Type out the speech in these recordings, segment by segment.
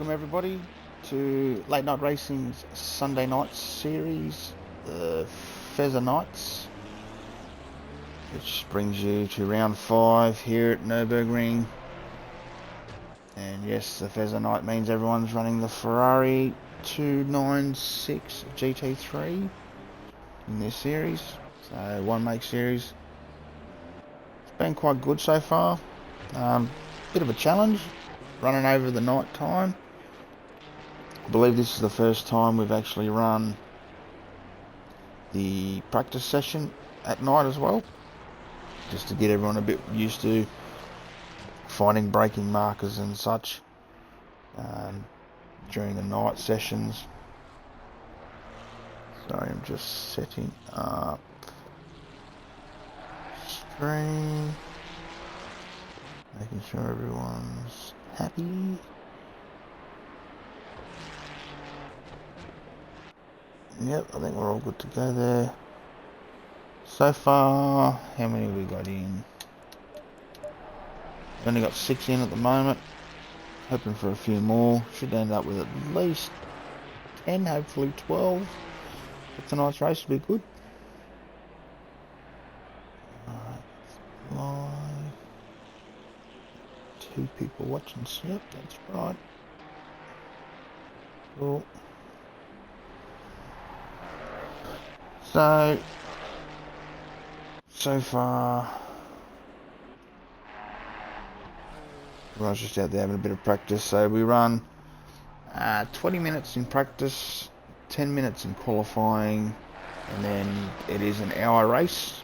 Welcome everybody to Late Night Racing's Sunday night series, the Fezza Nights, which brings you to round 5 here at Nurburgring. And yes, the Fezza Night means everyone's running the Ferrari 296 GT3 in this series, so one make series. It's been quite good so far. Bit of a challenge running over the night time. I believe this is the first time we've actually run the practice session at night as well, just to get everyone a bit used to finding braking markers and such during the night sessions. Sorry, I'm just setting up screen, making sure everyone's happy. Yep, I think we're all good to go there. So far, how many have we got in? We've only got 6 in at the moment. Hoping for a few more. Should end up with at least 10, hopefully 12. But tonight's race will be good. Live. 2 people watching. Yep, that's right. Cool. So far, I was just out there having a bit of practice. So we run 20 minutes in practice, 10 minutes in qualifying, and then it is an hour race.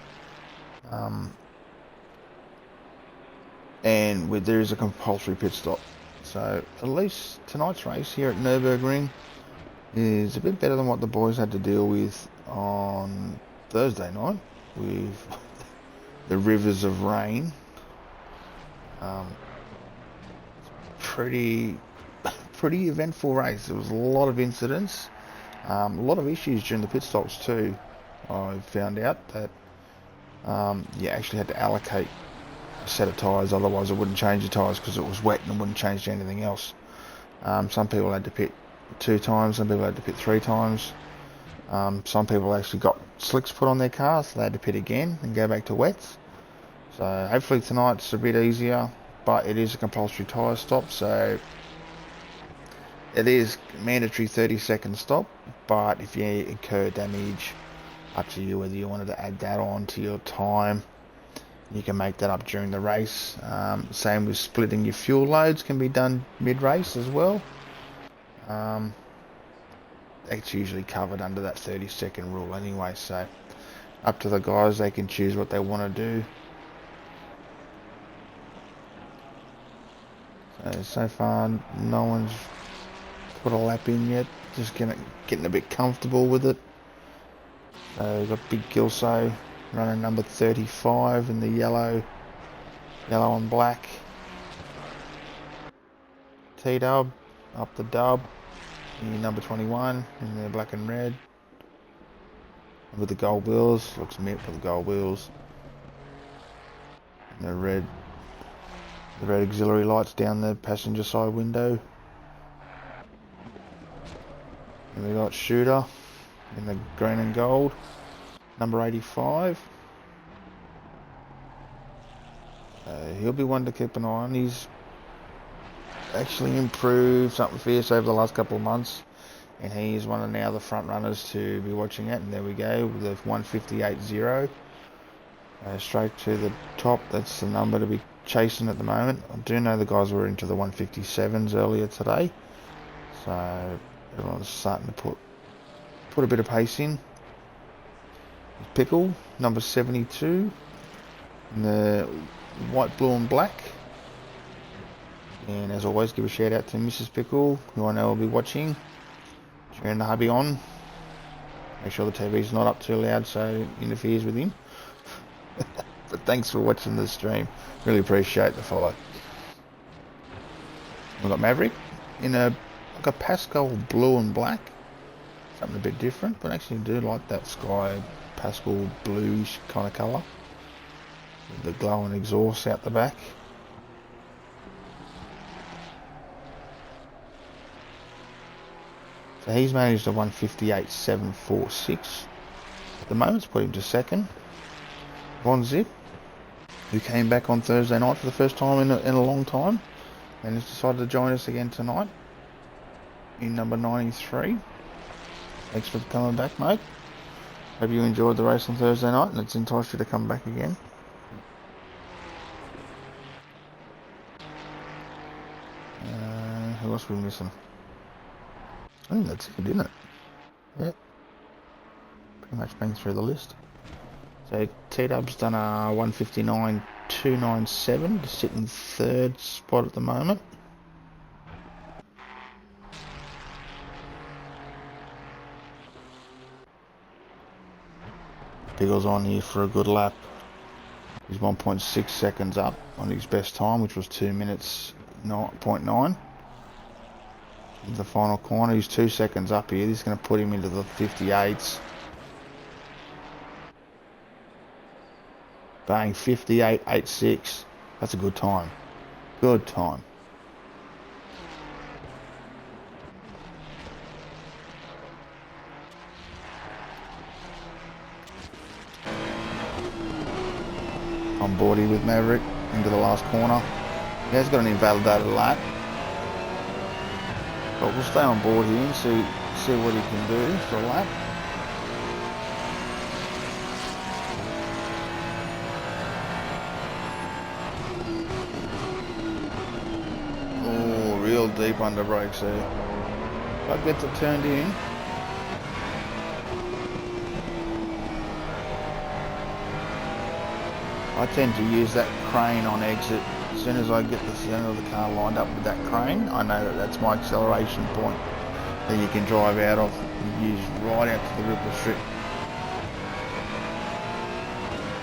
And there is a compulsory pit stop. So at least tonight's race here at Nurburgring is a bit better than what the boys had to deal with on Thursday night with the rivers of rain. Pretty eventful race. There was a lot of incidents, a lot of issues during the pit stops too. I found out that you actually had to allocate a set of tyres, otherwise it wouldn't change the tyres because it was wet and it wouldn't change to anything else. Some people had to pit 2 times, some people had to pit 3 times. Some people actually got slicks put on their cars, so they had to pit again and go back to wets. So hopefully tonight's a bit easier, but it is a compulsory tyre stop, so it is mandatory 30-second stop. But if you incur damage, up to you whether you wanted to add that on to your time. You can make that up during the race. Same with splitting your fuel loads, can be done mid-race as well. It's usually covered under that 30-second rule anyway, so up to the guys, they can choose what they want to do. So far no one's put a lap in yet, just getting a bit comfortable with it. So we've got Big Gilso running number 35 in the yellow and black. T-Dub up the dub in number 21 in the black and red with the gold wheels. Looks mint for the gold wheels. And the red auxiliary lights down the passenger side window. And we got Shooter in the green and gold, number 85. He'll be one to keep an eye on. He's actually improved something fierce over the last couple of months, and he is one of now the front runners to be watching at. And there we go with the 158.0 straight to the top. That's the number to be chasing at the moment. I do know the guys were into the 157s earlier today, so everyone's starting to put a bit of pace in. Pickle number 72 in the white, blue and black. And as always, give a shout out to Mrs. Pickle, who I know will be watching. Turn the hubby on. Make sure the TV's not up too loud so it interferes with him. But thanks for watching the stream. Really appreciate the follow. We've got Maverick in like a Pascal blue and black. Something a bit different, but I actually do like that sky Pascal bluish kind of colour. With the glowing exhaust out the back. So he's managed a 158.746. At the moment, it's put him to second. Von Zip, who came back on Thursday night for the first time in a long time, and has decided to join us again tonight in number 93. Thanks for coming back, mate. Hope you enjoyed the race on Thursday night and it's enticed you to come back again. Who else are we missing? I think that's it, isn't it? Yep. Pretty much been through the list. So T-Dub's done a 159.297 to sit in third spot at the moment. Biggles on here for a good lap. He's 1.6 seconds up on his best time, which was 2 minutes 0.9. The final corner, he's 2 seconds up here. This is going to put him into the 58s. Bang, 58.86. That's a good time. Good time. On board here with Maverick into the last corner. He has got an invalidated lap, but we'll stay on board here and see what he can do for a lap. Oh, real deep under brakes there. If I get it turned in. I tend to use that crane on exit. As soon as I get the center of the car lined up with that crane, I know that that's my acceleration point that you can drive out of and use right out to the ripple strip.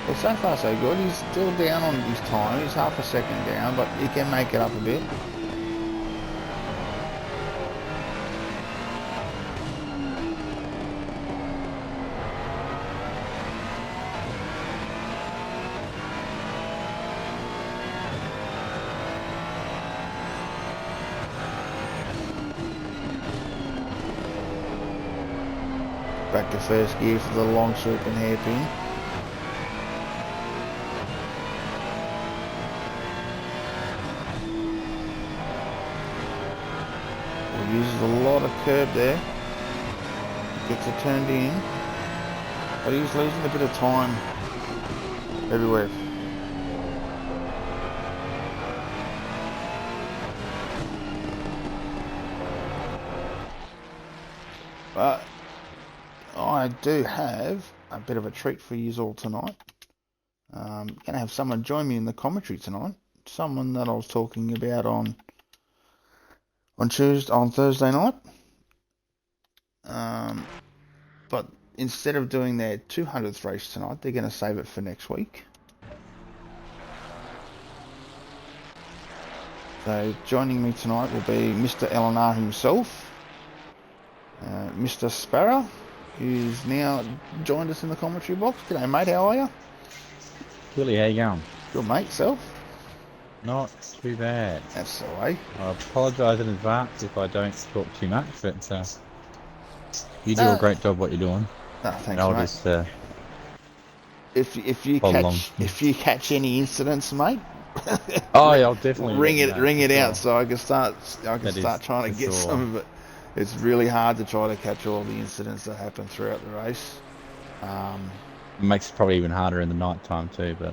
Well, so far so good. He's still down on his time. He's half a second down, but he can make it up a bit. Back to first gear for the long swooping hairpin. He uses a lot of curb there. Gets it turned in, but he's losing a bit of time everywhere. But I do have a bit of a treat for you all tonight. Going to have someone join me in the commentary tonight. Someone that I was talking about on Thursday night. But instead of doing their 200th race tonight, they're going to save it for next week. So joining me tonight will be Mr. Eleanor himself, Mr. Sparrow, who's now joined us in the commentary box. G'day mate, how are you? Willie, how you going? Good mate, self? Not too bad. That's the way. I apologise in advance if I don't talk too much, but you do a great job what you're doing. No, thanks I'll mate. just if you catch any incidents, mate. Oh yeah, I'll definitely ring it sure. out so I can start trying to get sure. some of it. It's really hard to try to catch all the incidents that happen throughout the race. It makes it probably even harder in the night time too, but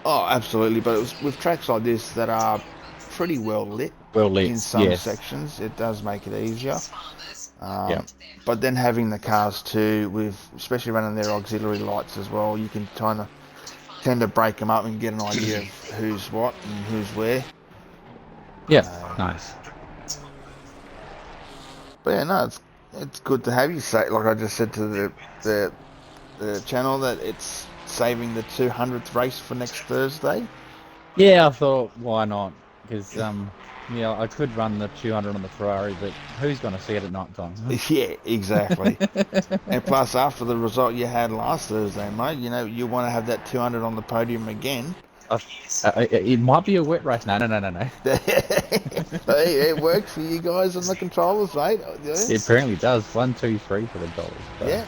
oh, absolutely. But with tracks like this that are pretty well lit in some sections, it does make it easier. But then having the cars too, especially running their auxiliary lights as well, you can tend to break them up and get an idea of who's what and who's where. Yeah, nice. But yeah, no, it's good to have you say. Like I just said to the channel, that it's saving the 200th race for next Thursday. Yeah, I thought why not? Because I could run the 200 on the Ferrari, but who's going to see it at night time? Yeah, exactly. And plus, after the result you had last Thursday, mate, you want to have that 200 on the podium again. It might be a wet race. No. Hey, it worked for you guys on the controllers, mate. Yeah, It apparently does. 1, 2, 3 for the dollars. So. yeah,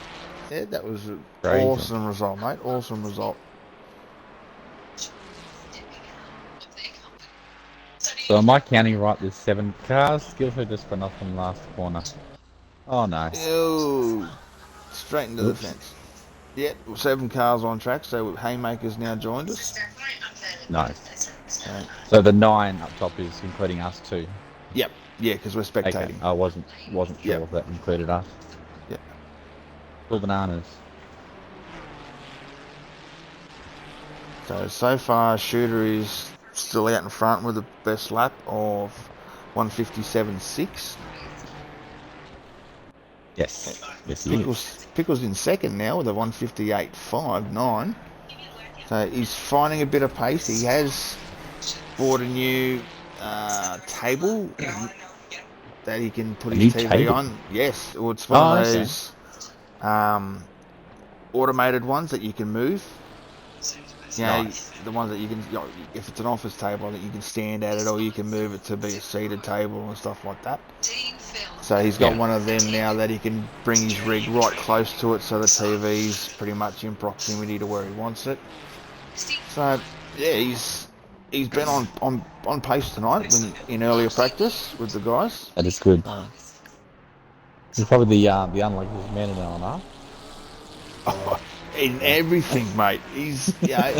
yeah, that was an Crazy. awesome result, mate. Awesome result. So am I counting right? There's 7 cars. Guilford just went off from last corner. Oh no. Ew. Straight into the Oops. fence. Yep, 7 cars on track, so Haymaker's now joined us. Nice. So, So the 9 up top is including us too. yep, yeah, because we're Okay. spectating. I wasn't sure Yep. if that included us. Yep. Full bananas. So far, Shooter is still out in front with the best lap of 157.6. Yes. Yes, he is. Pickles in second now with a 158.59. So he's finding a bit of pace. He has bought a new table that he can put A his new TV table? on. Yes, well, it's one of okay. those automated ones that you can move. You know, Nice. the ones that you can, if it's an office table, that you can stand at it, or you can move it to be a seated table and stuff like that. So he's got one of them now that he can bring his rig right close to it, so the TV's pretty much in proximity to where he wants it. So yeah, he's been on pace tonight in earlier practice with the guys. That is good. He's probably the unluckiest man in L&R. In everything, mate. He's, I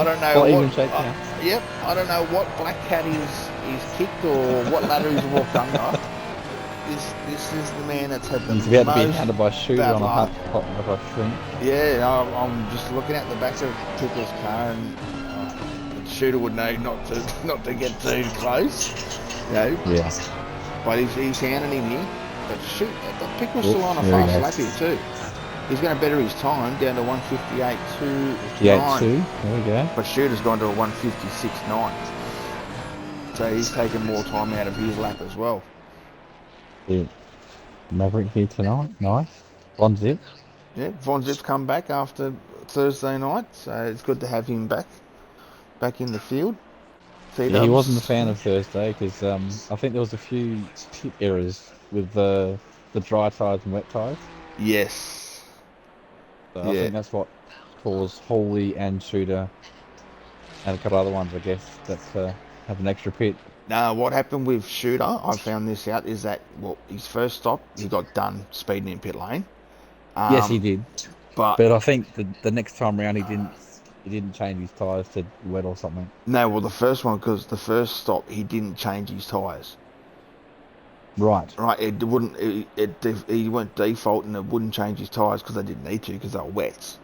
don't know Well, what. even shake hands. Yep, I don't know what black cat he's kicked or what ladder he's walked under. This is the man that's had the He's about to be most handed by Shooter bad on a luck. hot of a shrink. Yeah, I'm just looking at the back of Pickle's car, and the Shooter would know not to get too close. You know, Yeah. but he's handing him here. But Pickle's still on a there he fast goes. lap here too. He's going to better his time down to 158.29. 58.2. There we go. But Shooter's gone to a 156.9. So he's taken more time out of his lap as well. Yeah. Maverick here tonight. Nice. Von Zip. Yeah, Von Zip's come back after Thursday night, so it's good to have him back in the field. Yeah, he wasn't a fan of Thursday because I think there was a few pit errors with the dry tyres and wet tyres. Yes. So I think that's what caused Holy and Shooter and a couple other ones, I guess, that have an extra pit. Now, what happened with Shooter, I found this out, is that, his first stop, he got done speeding in pit lane. Yes, he did. But I think the next time round he didn't change his tyres to wet or something. no, well, the first one, because the first stop, he didn't change his tyres. Right. Right, it wouldn't. He went default, and it wouldn't change his tyres because they didn't need to because they were wets.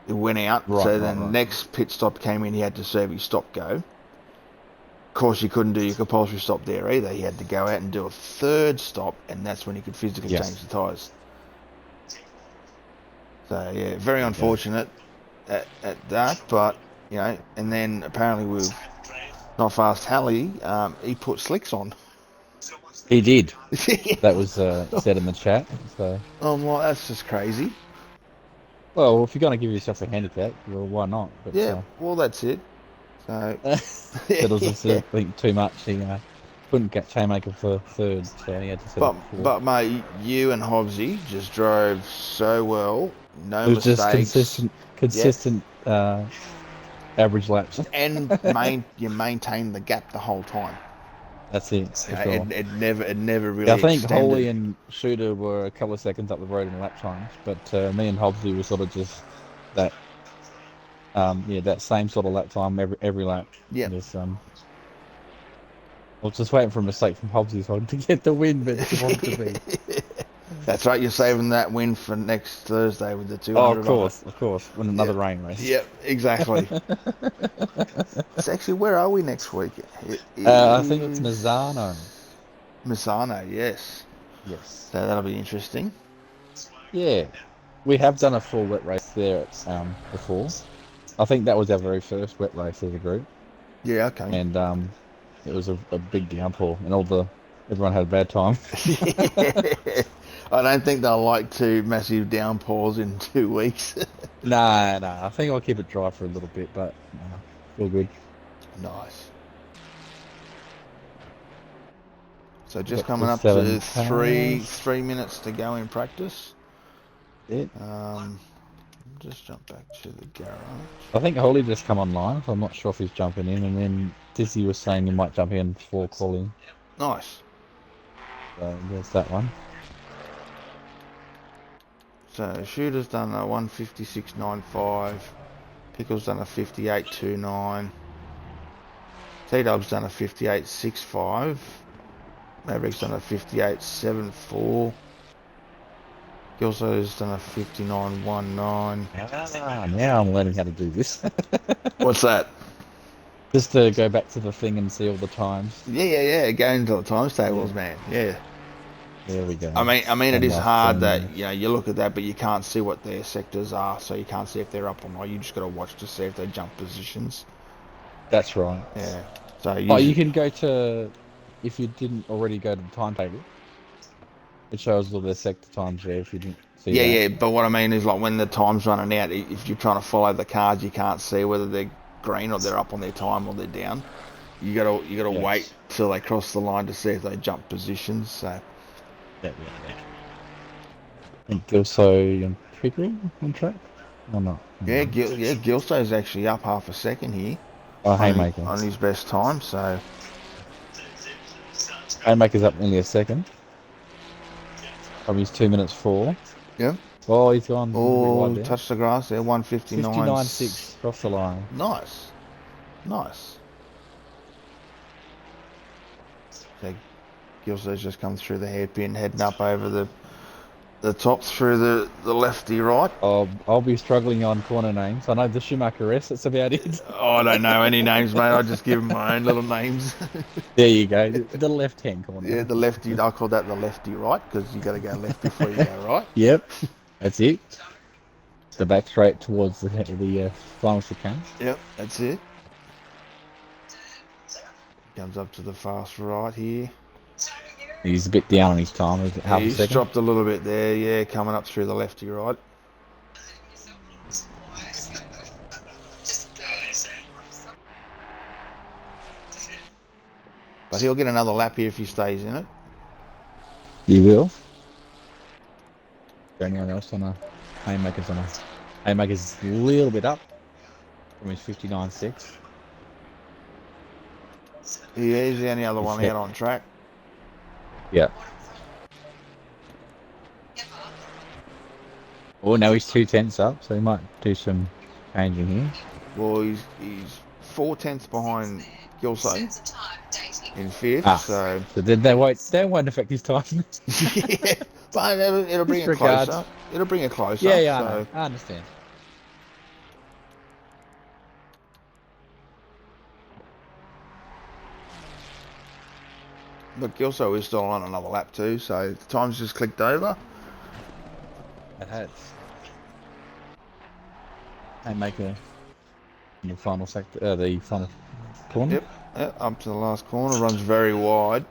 It went out, so then next pit stop came in. He had to serve his stop go. Of course, you couldn't do your compulsory stop there either. He had to go out and do a third stop, and that's when he could physically change the tyres. So yeah, very unfortunate at that, but and then apparently with Not Fast Halley, he put slicks on. He did. That was said in the chat. So. Well, that's just crazy. Well, if you're going to give yourself a handicap, well, why not? But, yeah, well, that's it. So that was just, I think, too much. He couldn't get Chainmaker for third, so he had to set up for fourth. But mate, you and Hobbsy just drove so well. No it was mistakes. Just consistent average laps. And you maintained the gap the whole time. That's it. For sure. It never really. I think extended. Holy and Shooter were a couple of seconds up the road in lap times, but me and Hobbsy were sort of just that. That same sort of lap time every lap. Yeah. I was just waiting for a mistake from Hobbsy so to get the win, but it wasn't to be. That's right. You're saving that win for next Thursday with the 200. Oh, of course. When another rain race. Yep, exactly. It's actually, where are we next week? I think it's Mazzano. Mazzano, yes. Yes. So that'll be interesting. Yeah, we have done a full wet race there before. I think that was our very first wet race as a group. Yeah, okay. And it was a big downpour, and everyone had a bad time. I don't think they'll like 2 massive downpours in 2 weeks. No, I think I'll keep it dry for a little bit, but All good. Nice. So We've just got coming the up to 7 cars. 3 minutes to go in practice. It. Just jump back to the garage. I think Holly just come online, so I'm not sure if he's jumping in. And then Dizzy was saying he might jump in before calling. Nice. So there's that one. So Shooter's done a 156.95. Pickle's done a 58.29. T-Dub's done a 58.65. Maverick's done a 58.74. Gilso's done a 59.19. Now I'm learning how to do this. What's that? Just to go back to the thing and see all the times. Yeah. Go into the times tables, man. Yeah. There we go. I mean, it And is like, hard that you look at that, but you can't see what their sectors are, so you can't see if they're up or not. You just got to watch to see if they jump positions. That's right. Yeah. So You can go to, if you didn't already go to the timetable, it shows all the sector times there if you didn't see that. Yeah. But what I mean is, like, when the time's running out, if you're trying to follow the cars, you can't see whether they're green or they're up on their time or they're down. You gotta wait till they cross the line to see if they jump positions. So. Yeah. And Gilso and Pickle on track? Or not? Yeah, Gilsto's actually up half a second here. Oh, Haymaker. On his best time, so. Haymaker's up nearly a second. From his 2 minutes 4. Yeah. Oh, he's gone a little bit wide there. Touched the grass there, 159. 59.6, cross the line. Nice. So Gilso's just come through the hairpin, heading up over the top through the lefty right. I'll be struggling on corner names. I know the Schumacher S, that's about it. Oh, I don't know any names, mate. I just give them my own little names. There you go, the left-hand corner. Yeah, the lefty. I call that the lefty right because you got to go left before you go right. Yep, that's it. The back straight towards the final chicane. Yep, that's it. Comes up to the fast right here. He's a bit down on his time. Is it half a second? He's dropped a little bit there, yeah, coming up through the lefty right. But he'll get another lap here if he stays in it. He will. Anyone else on a Haymaker's on a Haymaker's a little bit up from his 59.6. Yeah, he's the only other one out on track. Yeah. Oh, now he's 2/10 up, so he might do some changing here. Well, he's 4/10 behind Gilso in fifth, so then they won't affect his time. yeah, but it'll bring it closer. It'll bring it closer. Yeah, so. I understand. But Gilso is still on another lap too, so the time's just clicked over. It has. Haymaker in the final sector, the final corner. Yep, up to the last corner, runs very wide.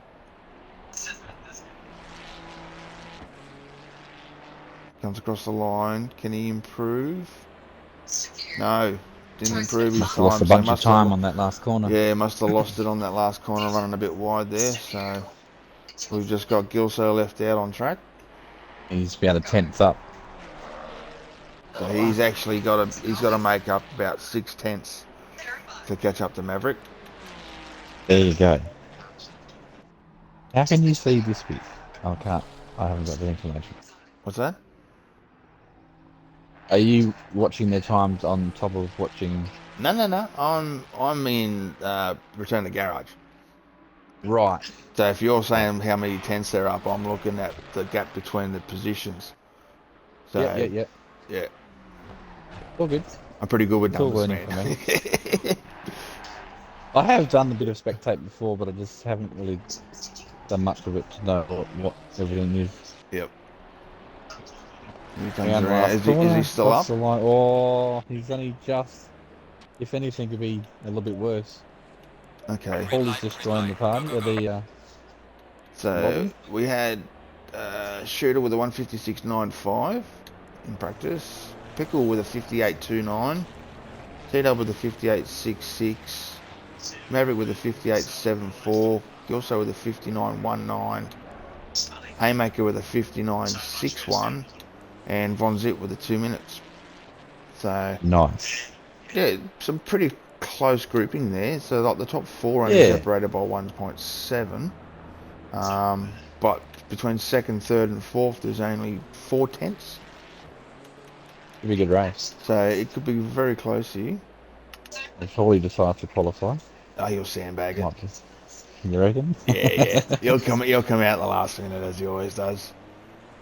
Comes across the line. Can he improve? No, didn't improve his time. Lost a bunch of time on that last corner. Yeah, must have lost it on that last corner, running a bit wide there. So we've just got Gilso left out on track. He's about a 10th up. So he's actually got to make up about 6/10 to catch up to Maverick. There you go. How can you see this bit? I can't. I haven't got the information. What's that? Are you watching their times on top of watching? No. I'm in return to garage. Right. So if you're saying how many tenths they're up, I'm looking at the gap between the positions. So yeah. All good. I'm pretty good with numbers, man. I have done a bit of spectate before, but I just haven't really done much of it to know what everything is. Yep. He comes around. Is he still up? Oh, he's only just. If anything, could be a little bit worse. Okay. Paulie's just joined the party. So lobby. We had Shooter with a 156.95 in practice. Pickle with a 58.29. T-Dub with a 58.66. Maverick with a 58.74. Gilso with a 59.19. Haymaker with a 59.61. And Von Zip with the 2 minutes. So Nice. yeah, some pretty close grouping there. So like the top four only separated by 1.7. But between second, third, and fourth, there's only 4 tenths. It'll be a good race. So it could be very close here. If Hawley decides to qualify, Oh, you'll sandbag it. might just, you reckon? Yeah. He'll come out the last minute as he always does.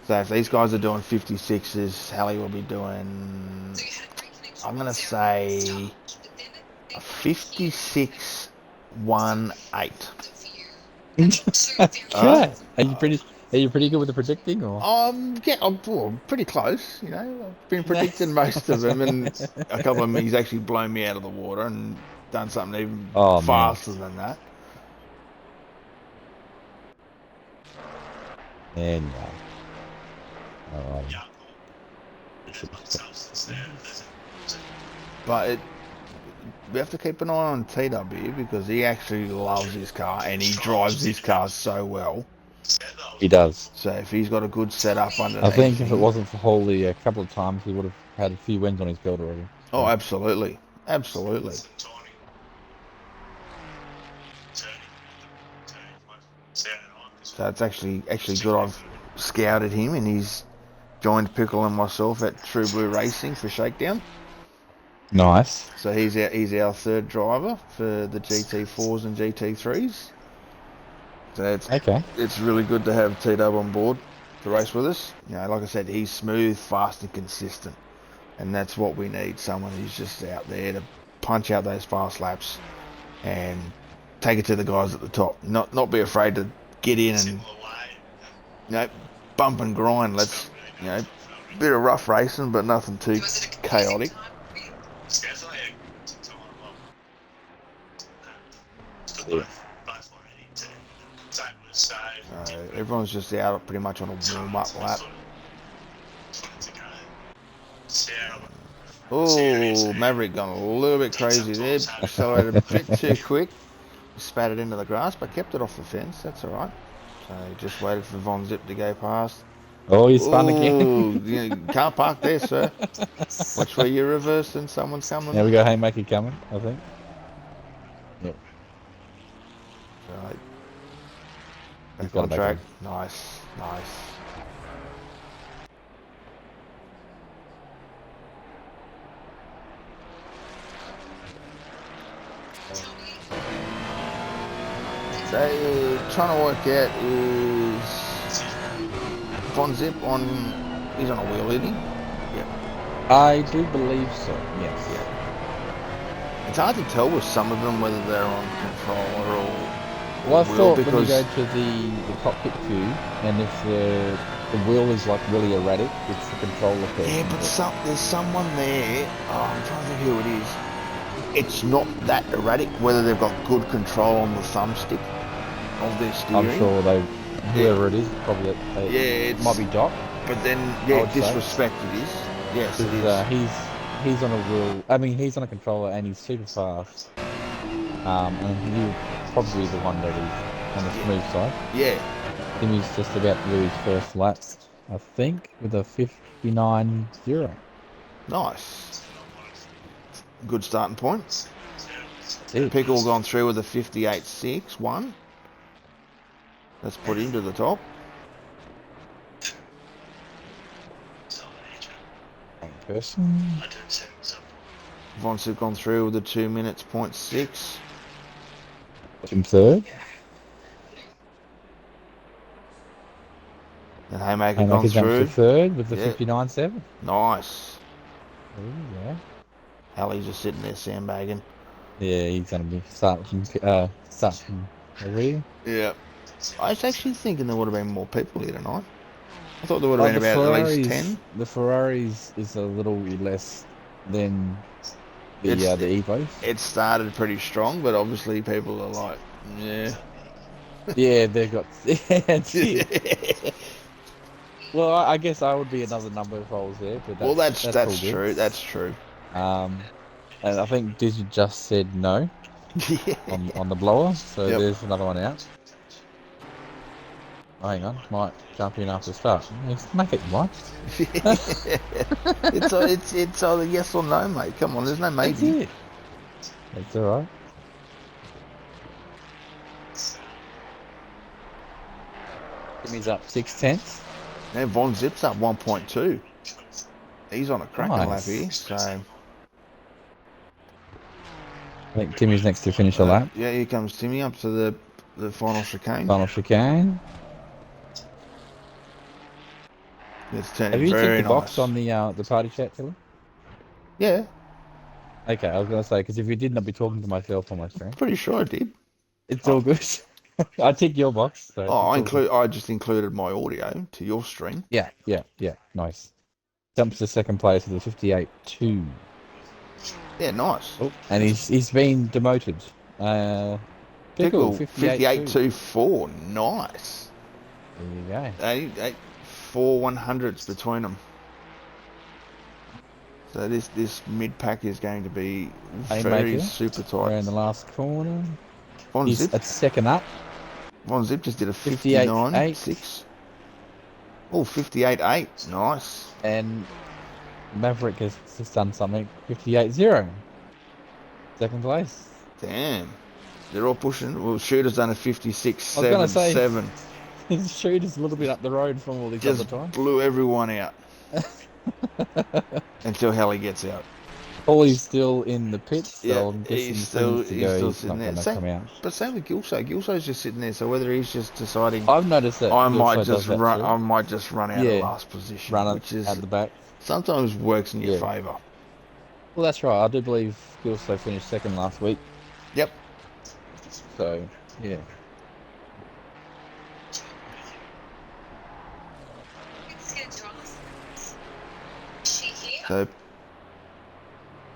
So if these guys are doing 56s, Halley will be doing, I'm going to say, a 56.18. Okay. Are you pretty good with the predicting, or? Yeah, I'm pretty close. You know, I've been predicting most of them, and a couple of them he's actually blown me out of the water and done something even faster than that. And But we have to keep an eye on TW because he actually loves his car and he drives his car so well. he does. So if he's got a good setup underneath, I think if it wasn't for Hawley a couple of times, he would have had a few wins on his belt already. Oh, absolutely, absolutely. So it's actually good. I've scouted him and he's joined Pickle and myself at True Blue Racing for Shakedown. Nice. So he's our third driver for the GT4s and GT3s. So it's really good to have T-Dub on board to race with us. You know, like I said, he's smooth, fast and consistent. And that's what we need, someone who's just out there to punch out those fast laps and take it to the guys at the top. Not be afraid to get in and, bump and grind. Let's, bit of rough racing, but nothing too chaotic. Yeah. Everyone's just out pretty much on a warm-up lap. Oh, Maverick gone a little bit crazy there. Accelerated a bit too quick. Spat it into the grass, but kept it off the fence. That's all right. So just waited for Von Zip to go past. Oh, he's spun again. You can't park there, sir. Watch where you reverse and someone's coming. There we go, Haymaker coming, I think. Yep. Right. Back on track. Nice. So, trying to work out is Von Zip he's on a wheel, isn't he? Yeah. I do believe so, yes. Yeah. It's hard to tell with some of them whether they're on controller or well, I thought because when you go to the cockpit view, and if the wheel is like really erratic, it's the controller person. Yeah, but there's someone there. Oh, I'm trying to think who it is. It's not that erratic. Whether they've got good control on the thumbstick of their steering. I'm sure whoever it is, probably it might be Doc. But then, disrespect it is. Yes, it is. He's on a wheel. I mean, he's on a controller and he's super fast. And he'll probably be the one that is on the smooth side. Yeah. Timmy's just about to do his first lap, I think, with a 59.0. Nice. Good starting point. Yeah. Pickle gone through with a 58.6. Let's put him to the top. Person. Von Zip gone through with a 2 minutes, 0.6. In third. And Haymaker gone through. To third with the 59.7. Nice. Yeah. Hallie's just sitting there sandbagging. Yeah, he's going to be starting already. Yeah. I was actually thinking there would have been more people here tonight. I thought there would have been about at least 10. The Ferraris is a little less than the Evos. It started pretty strong, but obviously people are like, yeah. Yeah, they've got... Well, I guess I would be another number if I was there. But that's true. That's true. And I think Dizzy just said no Yeah. on the blower, so Yep. there's another one out. Oh, hang on, might jump in after start. Yes, make it one. It's either yes or no, mate. Come on, there's no That's maybe. it. That's all right. Timmy's up 6/10. Now Von Zip's up 1.2. He's on a cracking lap here, Nice. so I think Timmy's next to finish a lap. yeah, here comes Timmy up to the final chicane. Final chicane. It's turning Have you ticked very the box nice. on the party chat, Tilly? Yeah, Okay, I was going to say, because if you didn't, I'd be talking to myself on my screen. pretty sure I did. It's Oh, all good. I ticked your box, so oh, it's all good. I just included my audio to your stream. Yeah, nice. Jumps to second place with a 58.2. Yeah, nice. Oh, and he's been demoted. Pickle 58.2. 58.24. Nice. There you go. 4 100s between them. So this mid pack is going to be very Haymaker, super tight. around the last corner. Von He's Zip, at second up. Von Zip just did a 58.8. 59.6. Oh, 58.8. Nice. And Maverick has just done something. 58.0. Second place. Damn. They're all pushing. Well, Shooter's done a 56.7. I was going to say, his shoot is a little bit up the road from all these Just other times. blew everyone out. Until Hallie gets out. Paulie's still in the pits, so Yeah, I'm guessing he's still he's sitting not there. going to come out. But same with Gilso. Gilso's just sitting there. So whether he's just deciding, I've noticed that I Gilso might does just that run. too. I might just run out Yeah, of last position, run which it is at the back. sometimes works in your Yeah. favour. Well, that's right. I do believe Gilso finished second last week. Yep. So, yeah. So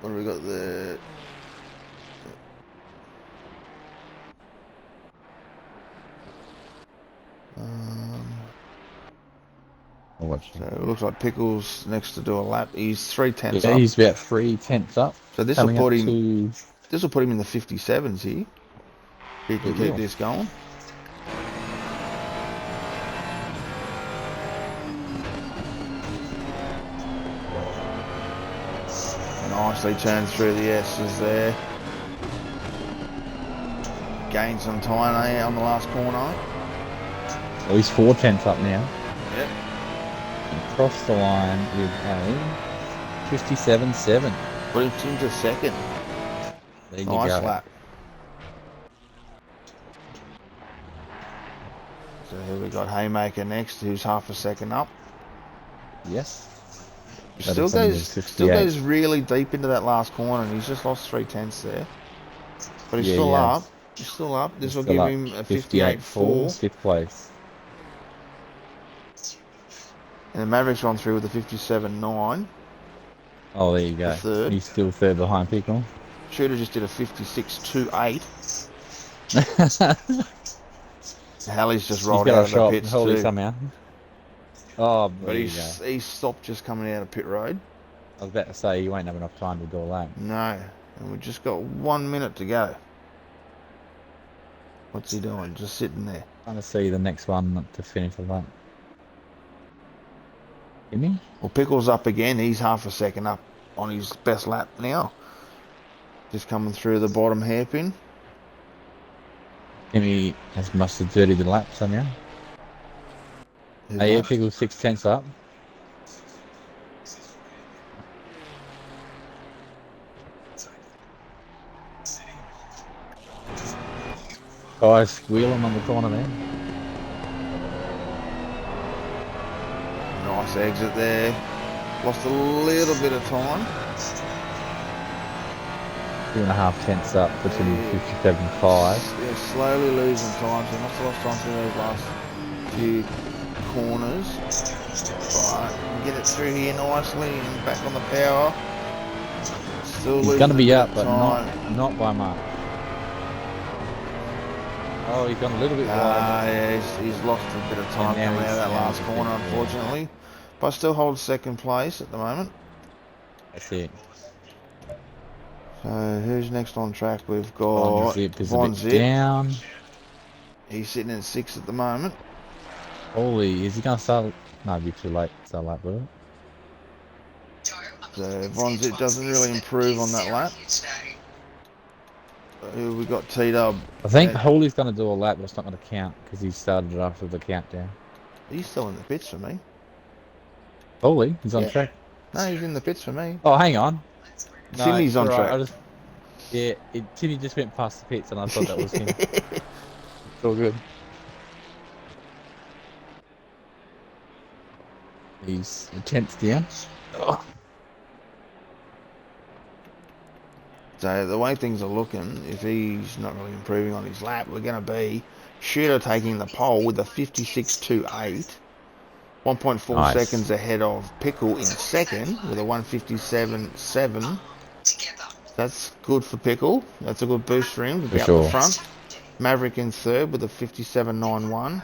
what have we got there? I'll watch So it looks like Pickles next to do a lap. He's 3/10 yeah, up. he's about 3/10 up. So this will Coming put up him. to... This will put him in the 57s here. He can It keep will. this going. Nicely turns through the S's there. Gained some time on the last corner. Well, he's 4/10 up now. Yep. And crossed the line with a 57.7. Put him into second. There you Nice go. lap. So here we got Haymaker next, who's half a second up. Yes. Still goes really deep into that last corner, and he's just lost 3/10 there. But he's still up. He's still up. This will give him a 58.4. Fifth place. And the Mavericks on through with a 57.9. Oh, there you go. Third. He's still third behind Pickle. Shooter just did a 56.28. Hallie's just rolled out of the pits too. Somehow. Oh, But he's stopped just coming out of pit road. I was about to say you won't have enough time to do a lap. No, and we've just got 1 minute to go. What's he doing? Just sitting there. Trying to see the next one to finish the lap. Jimmy? Well, Pickle's up again. He's half a second up on his best lap now. Just coming through the bottom hairpin. Jimmy must have dirtied the lap somehow. Hey, yeah, Pickle's 6/10 up. Guys, wheel him on the corner there. Nice exit there. Lost a little bit of time. 2.5 up, puts him in 57.5. Yeah, slowly losing time. So not a lot of time through those last few corners. But get it through here nicely and back on the power. Still He's going to be up, but not by much. Oh, he's gone a little bit wide. Yeah, he's lost a bit of time coming out of that last corner, unfortunately. But still holds second place at the moment. That's it. So who's next on track? We've Von got Zip is a Von bit Zip. down. He's sitting in 6th at the moment. Holy, is he gonna start? No, it'd be too late. Start lap, will it? So Von Zip doesn't really improve on that lap. Who we got teed up? I think Holy's gonna do a lap, but it's not gonna count because he started it after the countdown. He's still in the pits for me. Holy, he's on Yeah. track. No, he's in the pits for me. Oh, hang on. No, Timmy's it's on alright. track. Yeah, Timmy just went past the pits, and I thought that was him. It's all good. He's a 10th down. Oh. So the way things are looking, if he's not really improving on his lap, we're going to be Shooter taking the pole with a 56.28, 1.4 Nice. seconds ahead of Pickle in second with a 157.7. That's good for Pickle. That's a good boost for him to For be up the sure. front. Maverick in third with a 57.91.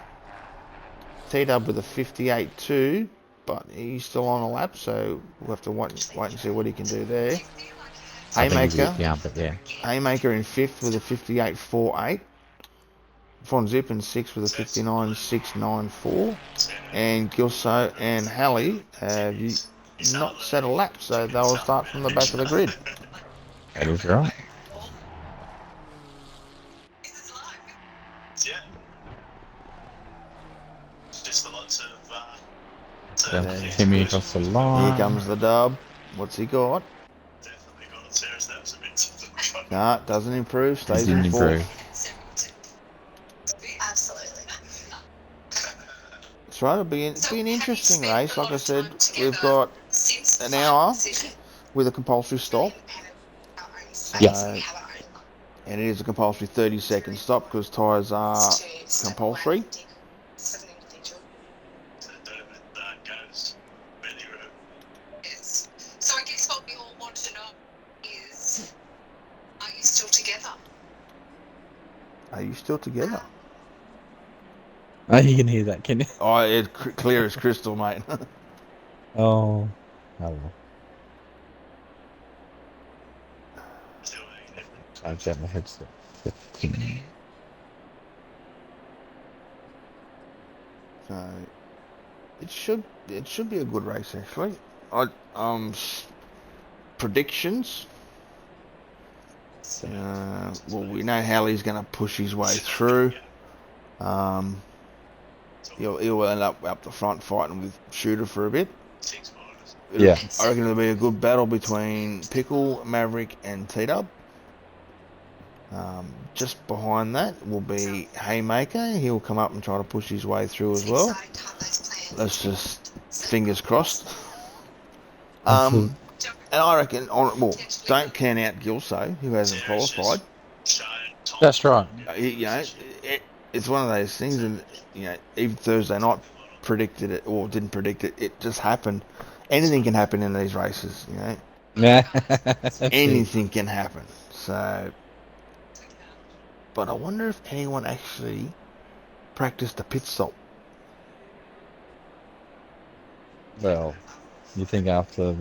T-Dub with a 58.2, but he's still on a lap, so we'll have to wait and see what he can do there. I think he's a Haymaker. bit down, but yeah. Haymaker in 5th with a 58.48. Von Zip in 6th with a 59.694. And Gilso and Halley have not set a lap, so they'll start from the back of the grid. That is right. Timmy across the line. Here comes the dub. What's he got? Nah, doesn't improve. Stays in 4th. That's right, it'll be an interesting race. Like I said, we've got an hour with a compulsory stop. Yep. And it is a compulsory 30-second stop because tyres are compulsory. So I guess what we all want to know is, are you still together? Are you still together? Oh, you can hear that, can you? Oh, it's clear as crystal, mate. Oh. Well. Charge out my headset. 15. So it should be a good race actually. Predictions. Well, we know Halley's going to push his way through. He'll end up the front fighting with Shooter for a bit. Yeah. I reckon it'll be a good battle between Pickle, Maverick, and T-Dub. Just behind that will be Haymaker. He'll come up and try to push his way through as well. Let's just fingers crossed. And I reckon, don't count out Gilso, who hasn't qualified. That's right. It's one of those things, and even Thursday night predicted it or didn't predict it. It just happened. Anything can happen in these races, Yeah. Anything can happen. So, but I wonder if anyone actually practiced a pit stop. Well, you think after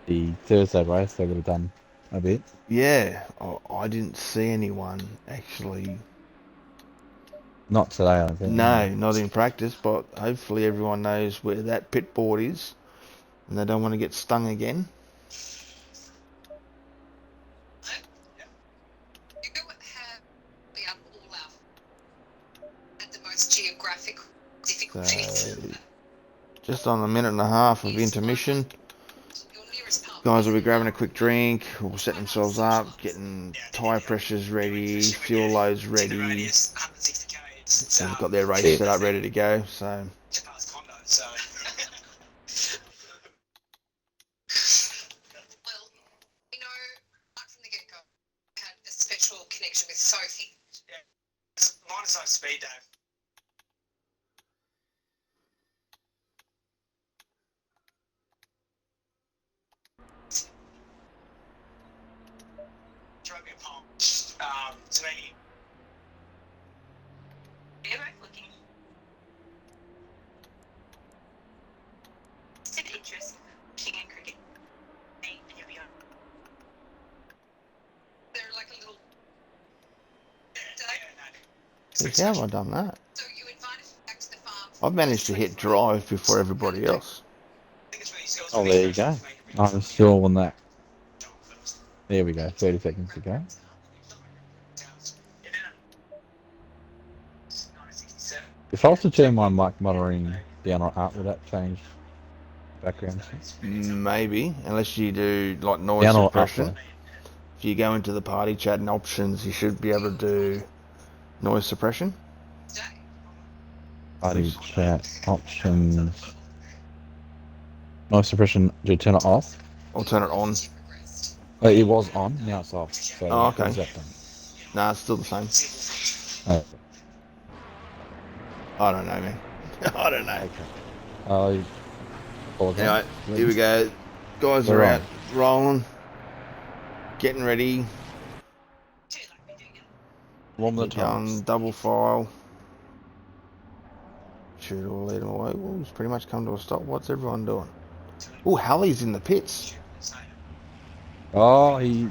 the Thursday race they would have done a bit? Yeah, I didn't see anyone actually. Not today, I think. No, not in practice, but hopefully everyone knows where that pit board is and they don't want to get stung again. You have been all out at the most geographic difficult So, just on a minute and a half of intermission. Guys will be grabbing a quick drink, will set themselves up, getting tyre pressures ready, fuel loads ready. They've got their race set up ready to go, so. Well, we know right from the get-go had a special connection with Sophie. Yeah. Minus no speed, Dave. Throw me a poem. To me. They're both looking. It's an interest. King and cricket. Me and your young. Geez, how have I done that? So you invited him back to the farm. I've managed to hit drive before everybody else. Oh, there you go. I'm still on that. There we go. 30 seconds to go. If I was to turn my mic monitoring down or up, would that change background? Maybe, unless you do like noise Down or up, suppression. though? If you go into the party chat and options, you should be able to do noise suppression. Party chat options. Noise suppression. Do you turn it off? I'll turn it on. Oh, it was on. Now it's off. So Oh, okay. what's that done? Nah, it's still the same. Oh, I don't know, man. I don't know. okay. Anyway, here we go. Guys We're are on. out rolling, getting ready. Warm the Going times. double file. Shoot, will lead them away. Well, it's pretty much come to a stop. What's everyone doing? Oh, Halley's in the pits. Oh, I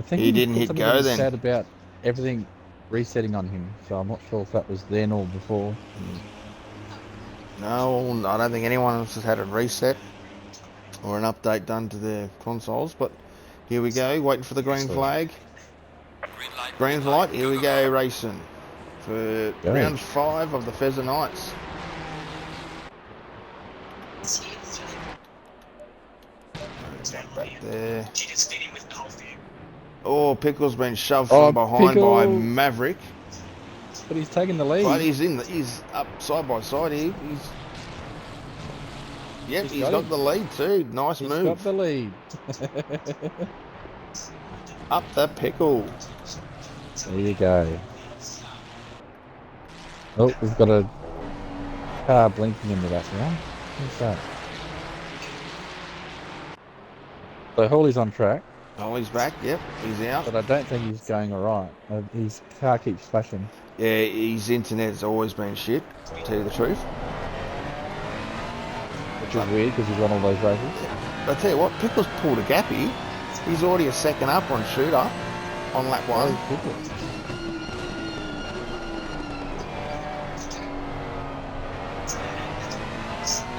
think He didn't put hit something go in the then. chat about everything resetting on him. So I'm not sure if that was then or before. No, I don't think anyone else has had a reset or an update done to their consoles. But here we go, waiting for the green flag. Green light, here we go, racing for Go. round 5 of the Fezza Nights. Back there. Oh, Pickle's been shoved from behind by Pickle. Maverick. But he's taking the lead. But he's up side by side here. He's got the lead too. Nice He's move. got the lead. Up the Pickle. There you go. Oh, we've got a car blinking in the background. What's that? So Hawley's on track, Holly's back. Yep, he's out. but I don't think he's going alright. His car keeps flashing. Yeah, his internet's always been shit, to tell you the truth. Which is weird because he's won all those races. I tell you what, Pickle's pulled a gap here. He's already a second up on Shooter on lap 1. Oh, Pickle.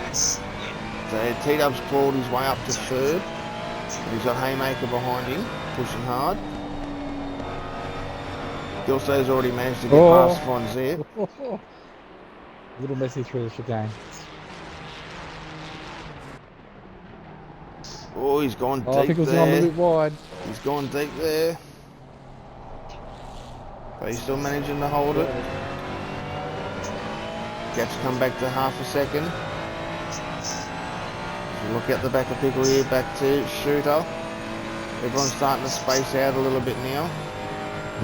So T-Dub's clawed his way up to 3rd. He's got Haymaker behind him, pushing hard. Gilso's already managed to get past Fonzier. Little messy through the chicane. Oh, he's gone Oh, deep Pickle's gone a there. little bit wide. He's gone deep there. But he's still managing to hold it. Gap's come back to half a second. If you look at the back of Pickle here, back to Shooter. Everyone's starting to space out a little bit now.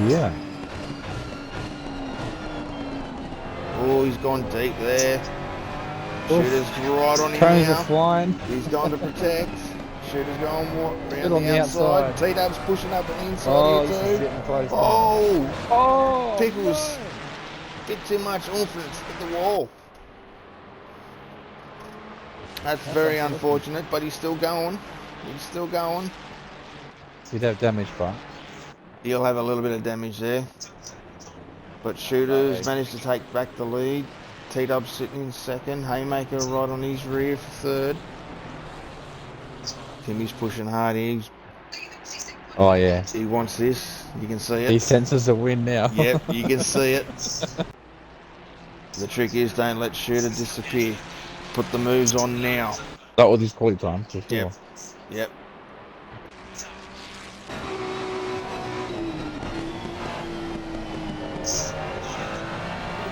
Yeah. Oh, he's gone deep there. Oof. Shooter's right on him Cones are now. flying. He's gone to protect. Shooter's going around Good on the the outside. outside. T-Dub's pushing up the inside Oh, here this is too. getting close. Oh, Oh, Pickle's no. bit too much oomph and it's hit the wall. That's very unfortunate, but he's still going. He's still going. He'd have damage, but He'll have a little bit of damage there. But Shooter's managed to take back the lead. T-Dub's sitting in 2nd. Haymaker right on his rear for 3rd. Timmy's pushing hard. oh yeah, He wants this. You can see he it. senses a win now. Yep, you can see it. The trick is don't let Shooter disappear. Put the moves on now. That was his quality time for sure. Yep. Yep.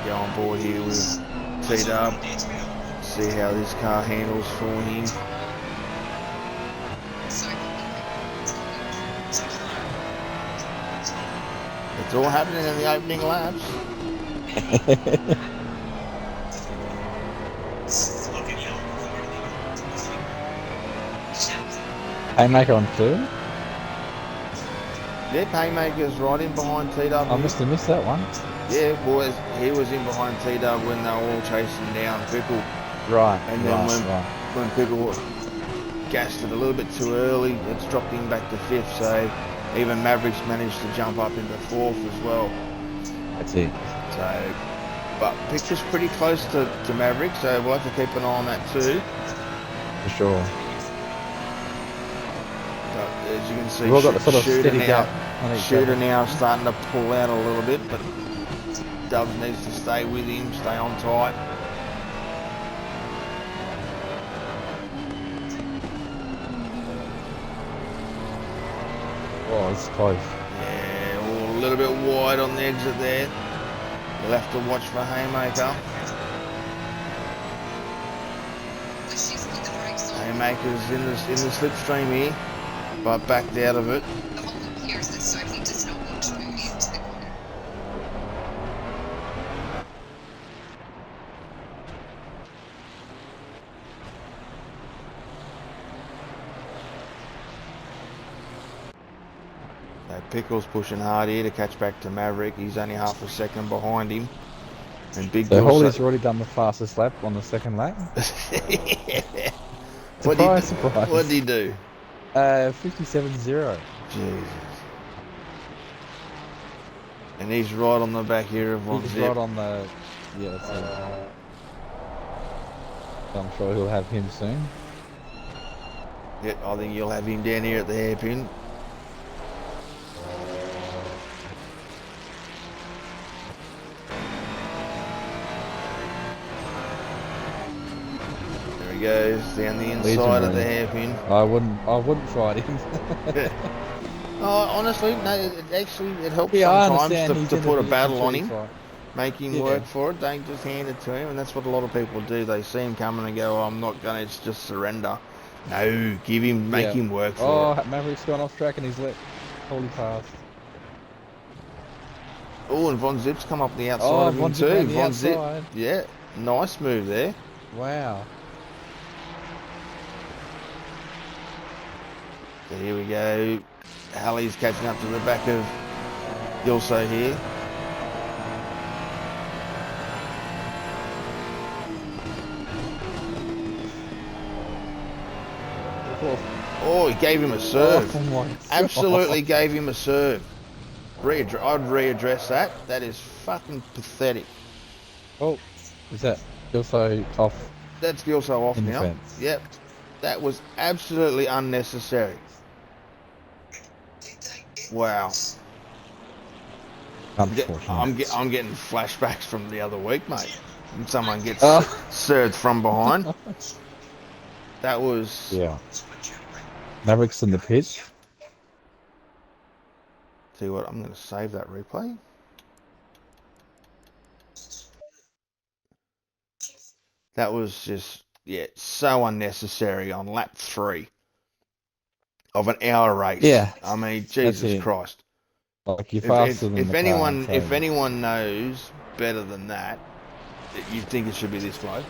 Go on board here with T-Dub. See how this car handles for him. It's all happening in the opening laps. Haymaker on 2. Yep, Haymaker's right in behind T-Dub. I must have missed that one. Yeah, boys, he was in behind T-Dub when they were all chasing down Pickle. Right, And then right. when Pickle gassed it a little bit too early, it's dropped him back to 5th. So even Mavericks managed to jump up into 4th as well. That's it. So, but Pickle's pretty close to Maverick, so we'll have to keep an eye on that too. For sure. But as you can see, We've all got the sort of Shooter steady gap on each Shooter other. now starting to pull out a little bit, but Dubs needs to stay with him, stay on tight. Oh, it's close. Yeah, a little bit wide on the exit there. You'll have to watch for Haymaker. She's got the brakes on. Haymaker's in the slipstream here, but backed out of it. The whole look here is that Sophie does not want to move into the corner. So Pickle's pushing hard here to catch back to Maverick. He's only half a second behind him. And Big So Gil Hawley's already done the fastest lap on the second lap. Surprise, surprise. What did he do? 57.0. Jesus. And he's right on the back here of one He's zip. right on the... Yeah, that's it. I'm sure he'll have him soon. Yeah, I think you'll have him down here at the hairpin. There he goes, down the inside of the hairpin. I wouldn't fight him. Oh, honestly, no, it helps Yeah, I sometimes understand he's to in put a position battle to on him. fight. Make him Yeah. work for it, don't just hand it to him, and that's what a lot of people do. They see him coming and go, oh, I'm not gonna, it's just surrender. No, give him, make him work for it. Oh, Maverick's gone off track and he's let Hawley pass. Oh, and Von Zip's come up the outside Oh, of him Von Zip too. on the Von Zip, outside. yeah, nice move there. Wow. So here we go. Halley's catching up to the back of Gilso here. Oh, he gave him a serve. Oh my Absolutely gave him a serve. I'd readdress that. That is fucking pathetic. Oh, is that also off? That's Gilso off In now. defence. Yep. That was absolutely unnecessary. Wow. Unfortunate. I'm getting flashbacks from the other week, mate. And someone gets Oh. served from behind. That was... Yeah. Maverick's in the pitch. Tell you what, I'm going to save that replay. That was just, yeah, so unnecessary on lap 3 of an hour race. Yeah. I mean, Jesus Christ. Like you're faster than If the anyone, car, so- if anyone knows better than that, you'd think it should be this bloke.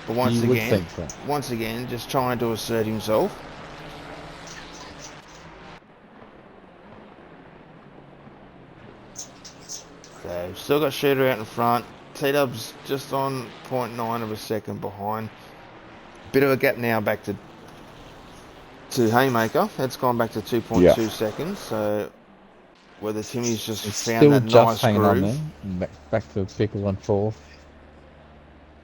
But You would think so. once again, just trying to assert himself. So, still got Shooter out in front. T-Dub's just on 0.9 of a second behind. Bit of a gap now back to Haymaker. It's gone back to 2.2 seconds. So, whether Timmy's just It's found still that just nice hanging on groove. there. And back to Pickle and fourth.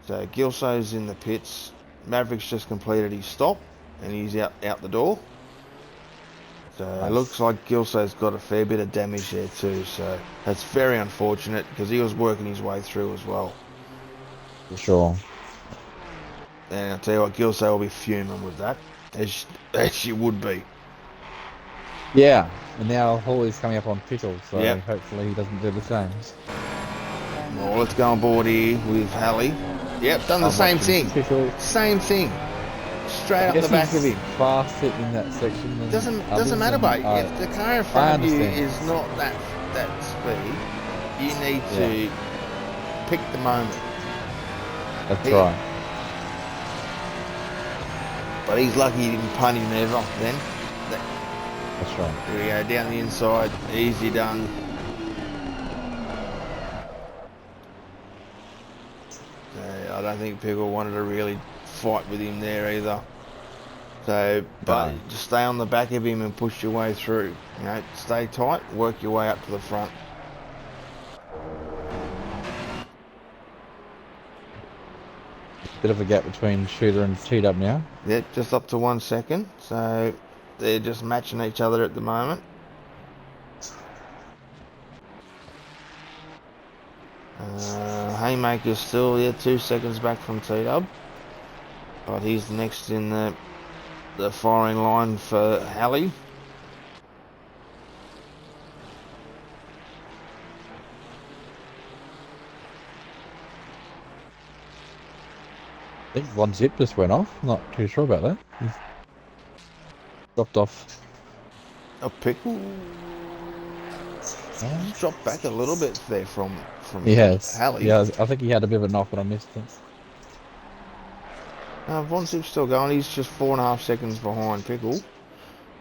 So Gilso's in the pits. Maverick's just completed his stop and he's out the door. So it looks like Gilso's got a fair bit of damage there too. So that's very unfortunate because he was working his way through as well. For sure. And I'll tell you what, Gilso will be fuming with that, as she would be. Yeah. And now Hawley's coming up on Pickle, so Yep. hopefully he doesn't do the same. Well, let's go on board here with Halley. Yep, done the I'm same watching thing. Pickle. Same thing. Straight I up the guess back of he's him. faster in that section than Doesn't others, matter, and mate. I- If the car in front of you understand. is not that speed, you need to pick the moment. That's He- right. But he's lucky he didn't punt him ever then. That's right. Here we go, down the inside. Easy done. So I don't think people wanted to really fight with him there either. So, but No. just stay on the back of him and push your way through. You know, stay tight, work your way up to the front. Bit of a gap between Shooter and T-Dub now. Yep, just up to 1 second. So they're just matching each other at the moment. Haymaker's still 2 seconds back from T-Dub. But he's next in the firing line for Halley. I think one zip just went off. Not too sure about that. He's dropped off. A pickle. Dropped back a little bit there from He has. Halley. Yeah, I think he had a bit of a knock, but I missed it. Von Zip's still going. He's just 4.5 seconds behind Pickle.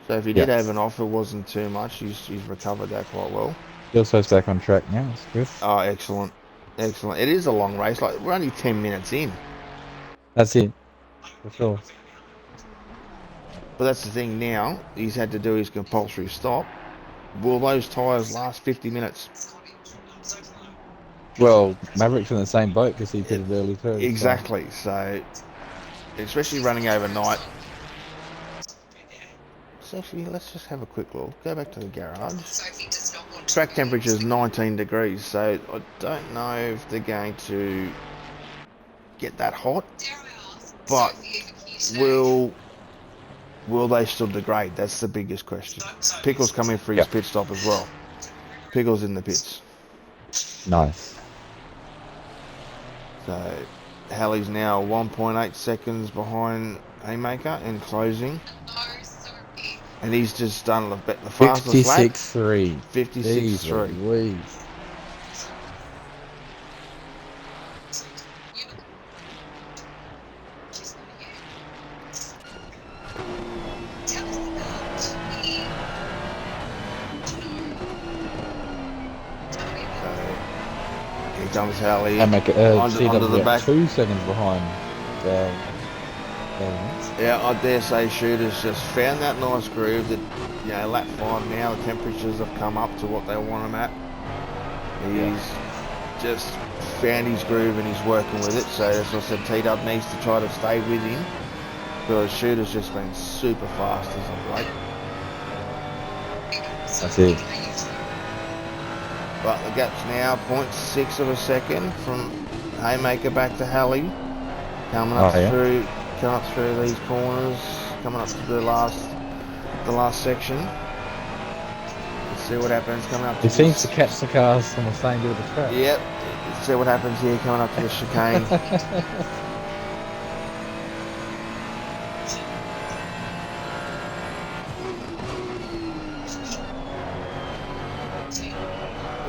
So if he did have an off, it wasn't too much. He's recovered that quite well. He also is back on track now. That's good. Oh, excellent. Excellent. It is a long race. Like, we're only 10 minutes in. That's it. For sure. But that's the thing now. He's had to do his compulsory stop. Will those tyres last 50 minutes? Well, Maverick's in the same boat because he pitted early too. Exactly. So, especially running overnight. So actually, let's just have a quick look. Go back to the garage. Sophie does not want Track temperature is 19 degrees, so I don't know if they're going to get that hot. Dare I ask, But Sophie, if you say- will they still degrade? That's the biggest question. Pickle's coming for his pit stop as well. Pickle's in the pits. Nice. So Halley's now 1.8 seconds behind Haymaker in closing. No, Sophie. And he's just done the fastest lap. 56.3. 56.3. Louise. She's not here. Tell us about the... Tell me about Here comes Halley. Haymaker, Onto the back. 2 seconds behind. Yeah, I dare say Shooter's just found that nice groove that, you know, lap 5 now, the temperatures have come up to what they want him at. He's just found his groove and he's working with it, so that's what I said, T-Dub needs to try to stay with him, because Shooter's just been super fast as of late. That's it. But the gap's now 0.6 of a second from Haymaker back to Halley. Coming up through these corners, coming up to the last section. Let's see what happens coming up to He seems to catch the cars on the same bit of the track. Yep. Let's see what happens here coming up to the chicane.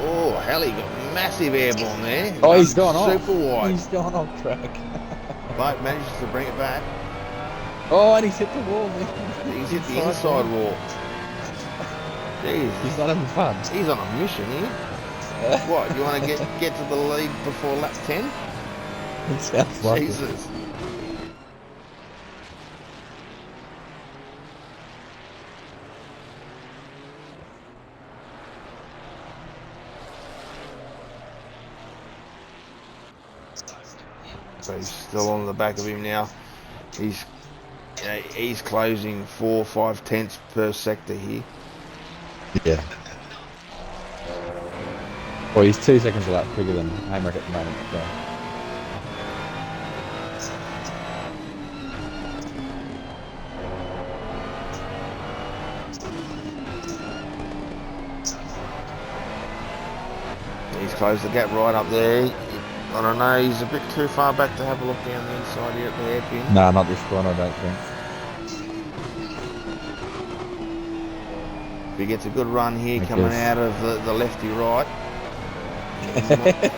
Oh, Halley got massive airborne there. Oh, he's gone off. Super wide. He's gone off track. But manages to bring it back. Oh, and he's hit the wall. He's hit the inside wall. Jeez. He's not having fun. He's on a mission here. What, you want to get to the lead before lap 10? It sounds like it. Jesus. So he's still on the back of him now. He's closing 4 or 5 tenths per sector here. Yeah. Well, he's 2 seconds a lap quicker than Haymaker at the moment. So. He's closed the gap right up there. I don't know, he's a bit too far back to have a look down the inside here at the hairpin. Nah, not this one, I don't think. If he gets a good run here coming out of the lefty right.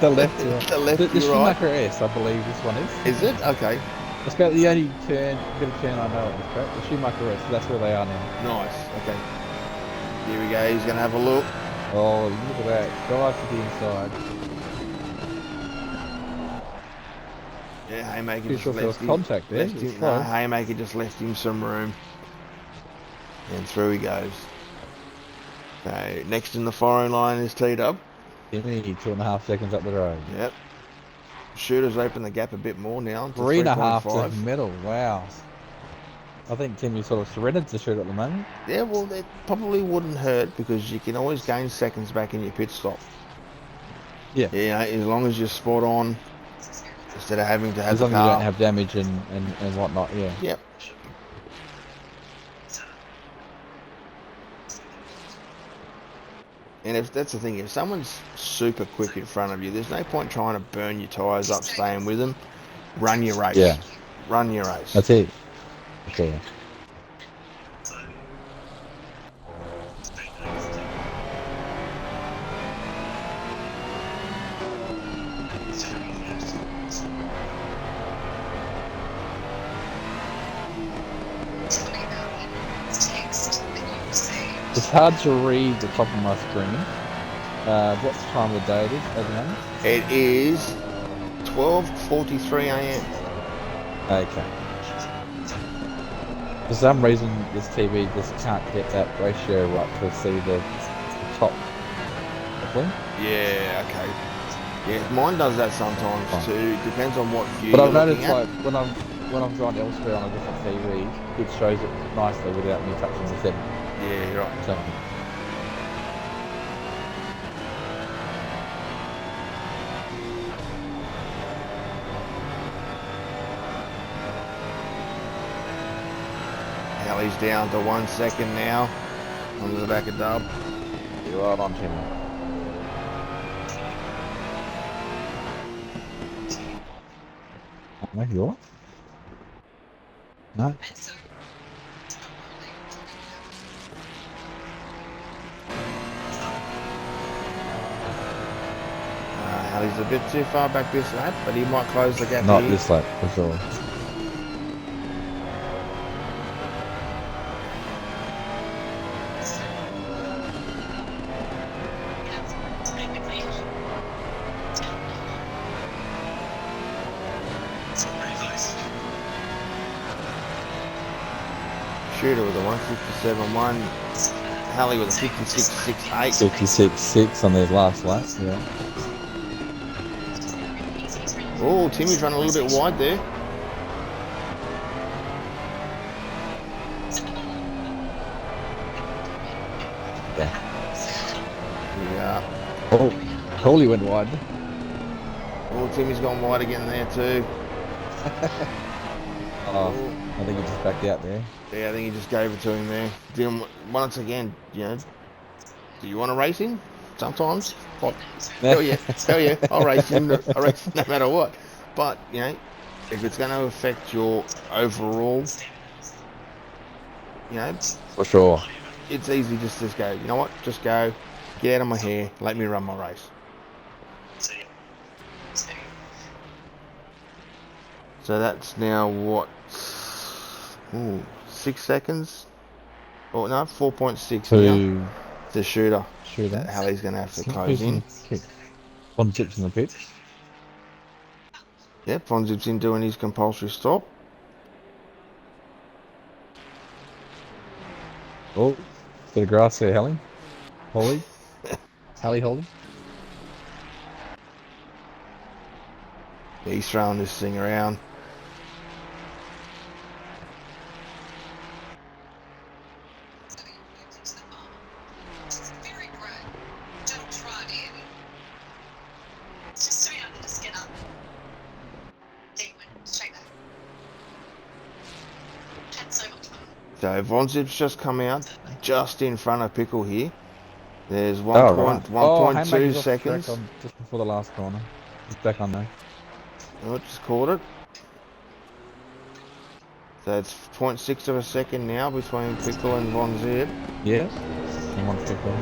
The lefty right. The lefty the right. Schumacher S, I believe this one is. Is it? Okay. It's about the only bit of turn I know at this track. The Schumacher S, that's where they are now. Nice. Okay. Here we go, he's going to have a look. Oh, look at that. Dive to the inside. Yeah, Haymaker Pretty just sure there was left him. contact there. Left It was him, close. Haymaker just left him some room. And through he goes. So, next in the firing line is T-Dub. Timmy, 2.5 seconds up the road. Yep. Shooter's opened the gap a bit more now to 3.5 to 3.5. middle. Wow. I think Timmy's sort of surrendered to shoot at the moment. Yeah, well, it probably wouldn't hurt because you can always gain seconds back in your pit stop. Yeah. Yeah, as long as you're spot on, instead of having to have As the long as you car. don't have damage and whatnot, yeah. Yep. And if that's the thing, if someone's super quick in front of you, there's no point trying to burn your tyres up, staying with them. Run your race. Yeah. Run your race. That's it. Okay. It's hard to read the top of my screen. What time of the day it is at the moment? It is 12:43 a.m. Okay. For some reason, this TV just can't get that ratio right to see the top. Properly. Yeah, okay. Yeah, mine does that sometimes too. Depends on what view But you're I've looking noticed, at. like when I'm gone elsewhere on a different TV, it shows it nicely without me touching the setting. Yeah, you're right. So, Alley's down to 1 second now. Onto the back of Dub. you're right on, Timmy. No, you're? No. Alley's a bit too far back this lap, but he might close the gap Not here. this lap, for sure. Shooter with a 157.1. Halley with a 56.68. 56.6 on their last lap, yeah. Oh, Timmy's running a little bit wide there. Yeah. Oh, Coley went wide. Oh, Timmy's gone wide again there too. Oh, I think he just backed out there. Yeah, I think he just gave it to him there. Once again, you know, do you want to race him? Sometimes. What? Hell yeah, I'll race him. I'll race him no matter what. But, you know, if it's going to affect your overall, you know, For sure. it's easy just to go, you know what, just go, get out of my hair, let me run my race. So that's now what, 6 seconds? Oh no, 4.6 now. The shooter. That Halley's going to have to close in. One tips in the pit. Yep, Fonzip's in doing his compulsory stop. Oh, bit of grass there, Halley. Holly. Holly. He's throwing this thing around. So Vonzip's just come out, just in front of Pickle here. There's 1.2 seconds. Just before the last corner. Just back on there. Oh, just caught it. So it's 0.6 of a second now between Pickle and Vonzip. Yeah. And one Pickle.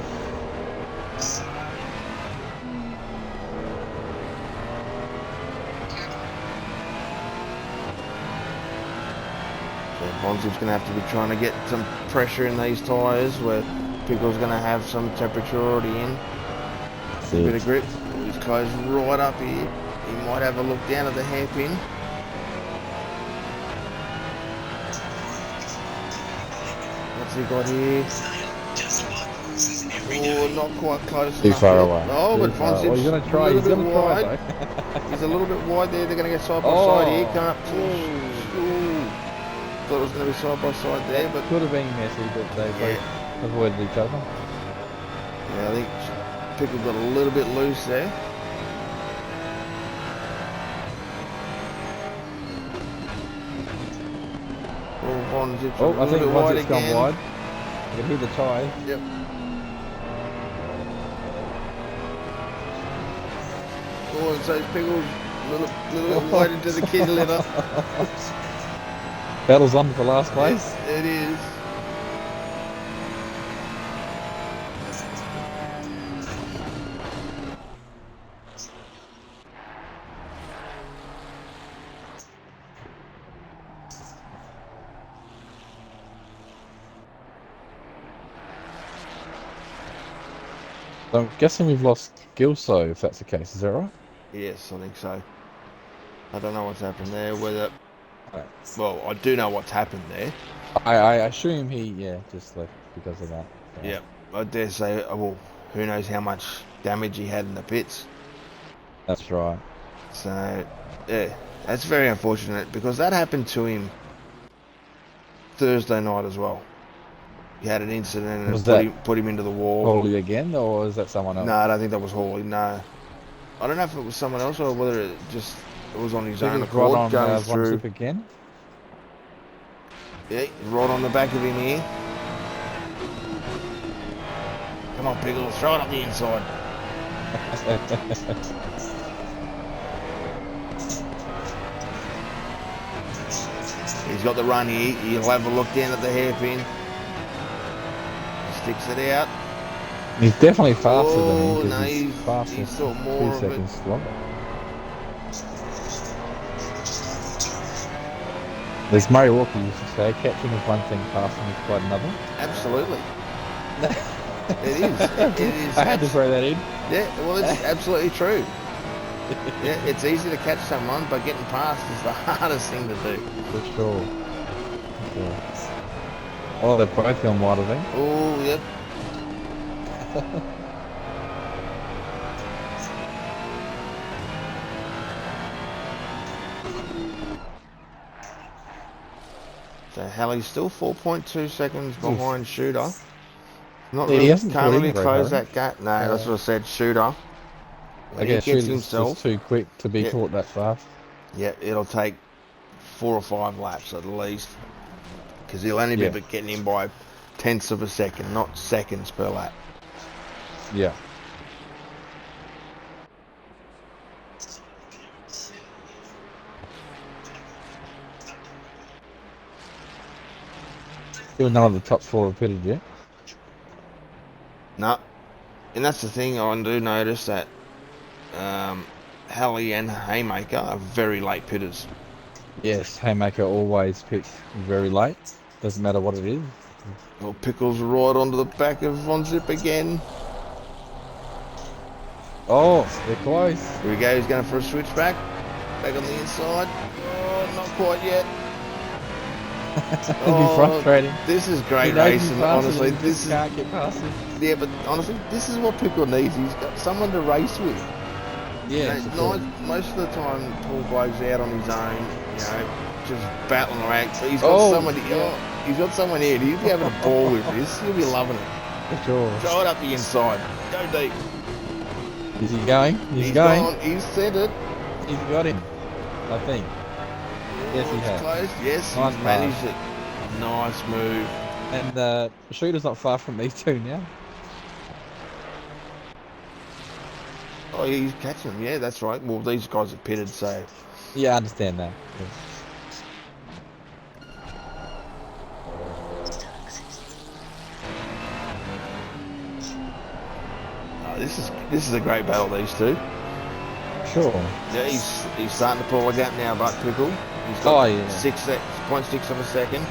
Vonzip's going to have to be trying to get some pressure in these tyres where Pickle's going to have some temperature already in. A bit of grip. He's closed right up here. He might have a look down at the hairpin. What's he got here? Oh, not quite close Too enough far yet. away. Oh, Too but far. Von Well, he's Zip's going to a try. little He's bit going to try, wide. though. He's a little bit wide there. They're going to get side by Oh. side here. Coming up to the... Ooh. Ooh. Thought it was going to be side by side there, That but... could have been messy, but they both avoided each other. Yeah, I think Pickle got a little bit loose there. Oh, Von Zip's a Oh, I little think bit Von wide Zip's gone again. wide. You can hear the tyre. Yep. Oh, and so Pickle's a little bit wide into the kid litter. Battles on to the last place. Yes, it is. So I'm guessing we've lost Gilso, if that's the case. Is that right? Yes, I think so. I don't know what's happened there. Whether, Right. well, I do know what's happened there. I assume he, just left because of that. So. Yeah, I dare say. Well, who knows how much damage he had in the pits. That's right. So, yeah, that's very unfortunate because that happened to him Thursday night as well. He had an incident and Was that put him into the wall. Hawley again, or is that someone else? No, I don't think that was Hawley. No, I don't know if it was someone else or whether it was on his own Right accord on going Von through. Zip again. Yeah, right on the back of him here. Come on, Pickle, throw it up the inside. He's got the run here. He'll have a look down at the hairpin. Sticks it out. He's definitely faster than Oh, me, no, because he's he's faster thought more 2 of it. seconds longer. There's Murray Walker used to say, catching is one thing, passing is quite another. Absolutely. It is. It is. I had to throw that in. Yeah, well, it's absolutely true. Yeah, it's easy to catch someone, but getting past is the hardest thing to do. For sure. Oh, they're both gone wide, I think. Oh, yep. So Halley's still 4.2 seconds behind Shooter. Not Yeah, he really, hasn't can't put in really very close hard. that gap. No, that's what I said. Shooter. I When guess he gets Shooter's himself, just too quick to be Yeah. caught that fast. yeah, it'll take 4 or 5 laps at least, because he'll only Yeah. be getting in by tenths of a second, not seconds per lap. Yeah. Still none of the top 4 have pitted yet. No, and that's the thing. I do notice that Halley and Haymaker are very late pitters. Yes, Haymaker always picks very late. Doesn't matter what it is. Well, Pickles right onto the back of Von Zip again. Oh, they're close. Here we go. He's going for a switchback. Back on the inside. Oh, not quite yet. It'd be frustrating. This is great He knows he's racing. faster, Honestly, he just this is can't get past him. yeah. But honestly, this is what Pickle needs. He's got someone to race with. Yeah, You know, most of the time, Paul bloke's out on his own. You know, just battling around. But he's got somebody. yeah. He's got someone here. He'll be having a ball with this. He'll be loving it. for sure. Throw it up the inside. Go deep. Is he going? He's going. gone. He's sent it. He's got him, I think. Yes, he It's has. close. Yes, Nice he's managed it. Nice move. And Shooter's not far from these two now. Oh, yeah, he's catching them. Yeah, that's right. Well, these guys are pitted, so Yeah, I understand that. Yeah. this is a great battle. These two. Sure. Yeah, he's starting to pull a gap now, but Pickle. He's got Oh, yeah. 6.6 of a second,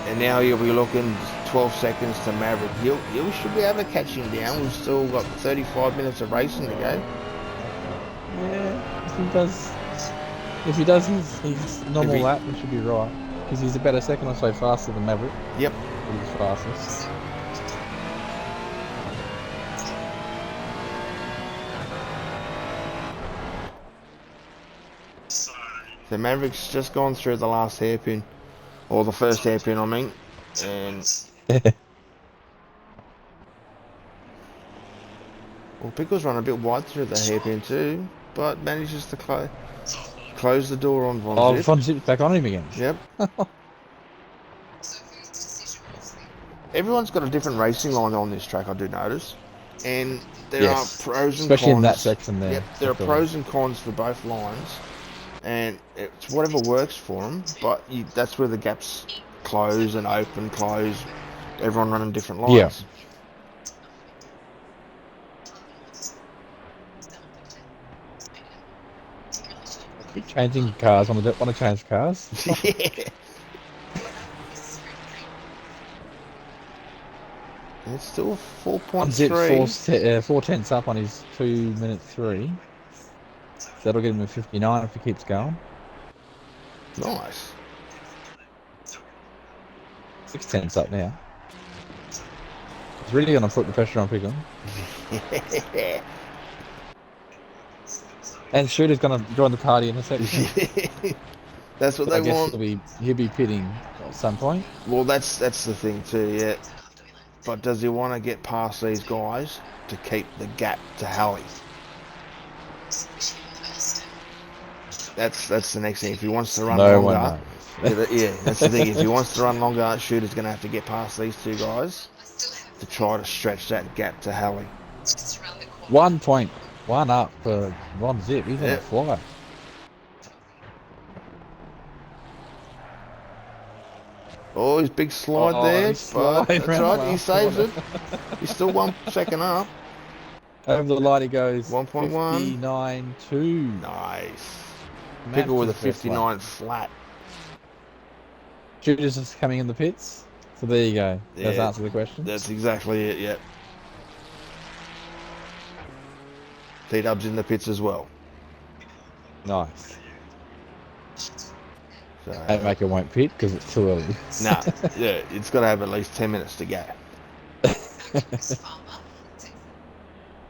and now he'll be looking 12 seconds to Maverick. He should be able to catch him down. We've still got 35 minutes of racing to go. Yeah, if he does his normal lap, he should be right. Because he's about a second or so faster than Maverick. Yep. He's fastest. The Mavericks just gone through the last hairpin, or the first hairpin, I mean, and well, Pickles run a bit wide through the hairpin too, but manages to close the door on Von Oh, Zip. Von Zip's back on him again. Yep. So whose decision was it? Everyone's got a different racing line on this track, I do notice, and there Yes. are pros and Especially cons. in that section there. Yep, there are particularly. pros and cons for both lines, and it's whatever works for them. But that's where the gaps close and open, close. Everyone running different lines. Yeah. Keep changing cars when I don't want to change cars. Yeah. It's still Von Zip's 4.3. 4 tenths up on his 2:03. That'll get him a 59 if he keeps going. Nice. 6 tenths up now. He's really going to put the pressure on Pickle. And Shooter's going to join the party in a second. That's what I they guess want. he'll be pitting at some point. Well, that's the thing too, yeah. But does he want to get past these guys to keep the gap to Halley? That's the next thing. If he wants to run No one longer, knows. yeah, that's the thing. If he wants to run longer, Shooter's going to have to get past these two guys to try to stretch that gap to Halley. Just around the corner. 1 point, 1 up for Von Zip. He's on a Yep. flyer. Oh, his big slide Oh, there, he but slide that's round the right, he last saves corner. it. He's still 1 second up. Over the line he goes. 1.1. 59.2. Nice. Pickle with a 59 flat. Shooter's just coming in the pits. So there you go. That's Yeah, answered the question. That's exactly it, yep. T-Dub's in the pits as well. Nice. So, Haymaker won't pit because it's too early. nah, yeah, it's got to have at least 10 minutes to go. Miss Farmer.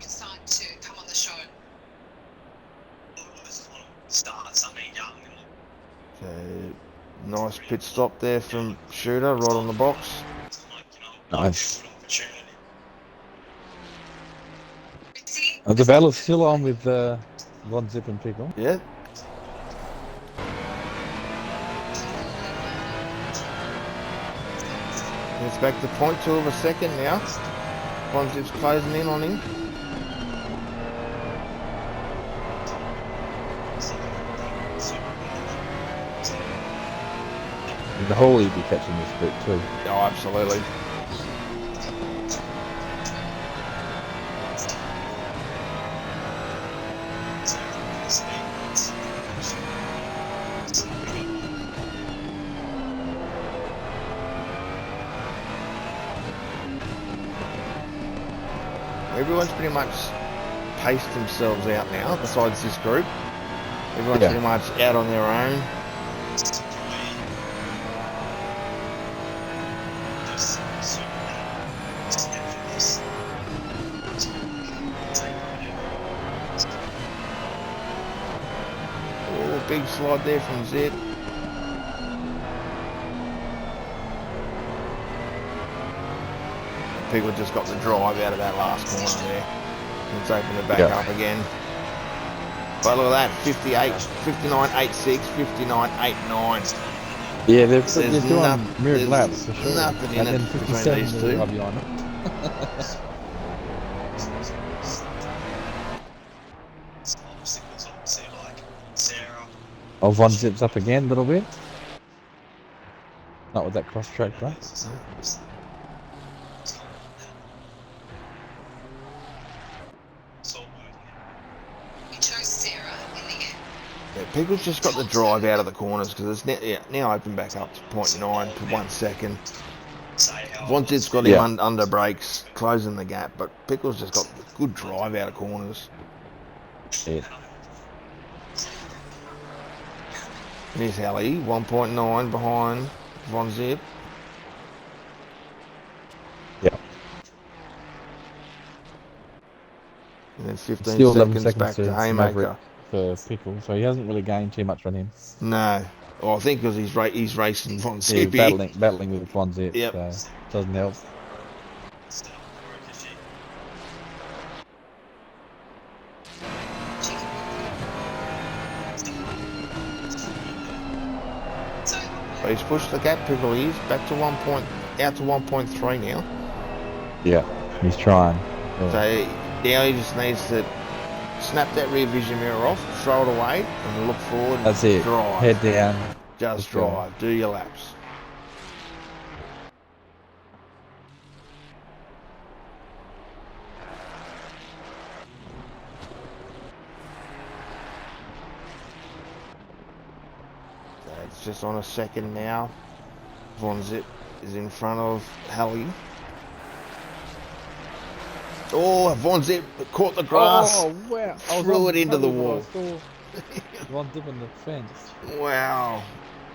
Decide to come on the show. Start something young. So, nice pit stop there from Shooter, right on the box. Nice. Opportunity. Richie, The battle's still on with Von Zip and Pickle. Yeah. It's back to 0.2 of a second now. Von Zip's closing in on him. The Hawley be catching this bit too. Oh, absolutely. Everyone's pretty much paced themselves out now, besides this group. Everyone's Yeah. pretty much out on their own. Oh, big slide there from Zip. People just got the drive out of that last corner there. Let's open it back Yeah. up again. But look at that, 58, 59.86, 59.89. Yeah, they're There's doing noth- mirrored there's laps for sure. nothing in And it then between 57 these is two. right behind them. Obviously, like Sarah. Oh, Von Zip's up again a little bit. Not with that cross track, though. we chose Sarah in the end. Yeah, people's just got the drive out of the corners because it's now open back up to 0.9 to 1 second. Von Zip's got him Yeah. under brakes, closing the gap, but Pickle's just got the good drive out of corners. Yeah. And here's Halley, 1.9 behind Von Zip. Yeah. And then 15 Still 11 seconds seconds back to to Haymaker. Maverick. for Pickle, so he hasn't really gained too much on him. No. Well, I think because he's racing Von Yeah, Zippy. battling with Von Zip, Yep. so doesn't help. Still, Ricochet. So, But he's pushed the gap, Pickle is back to 1 point, out to 1.3 now. Yeah, he's trying. Yeah. So now he just needs to snap that rear vision mirror off, throw it away, and look forward. And That's it. Drive. Head down. Just Let's go. drive. Do your laps. So it's just on a second now. Von Zip is in front of Halley. Oh, Von Zip caught the grass. Oh wow! Threw it into the wall. Von Zip on the fence. Wow.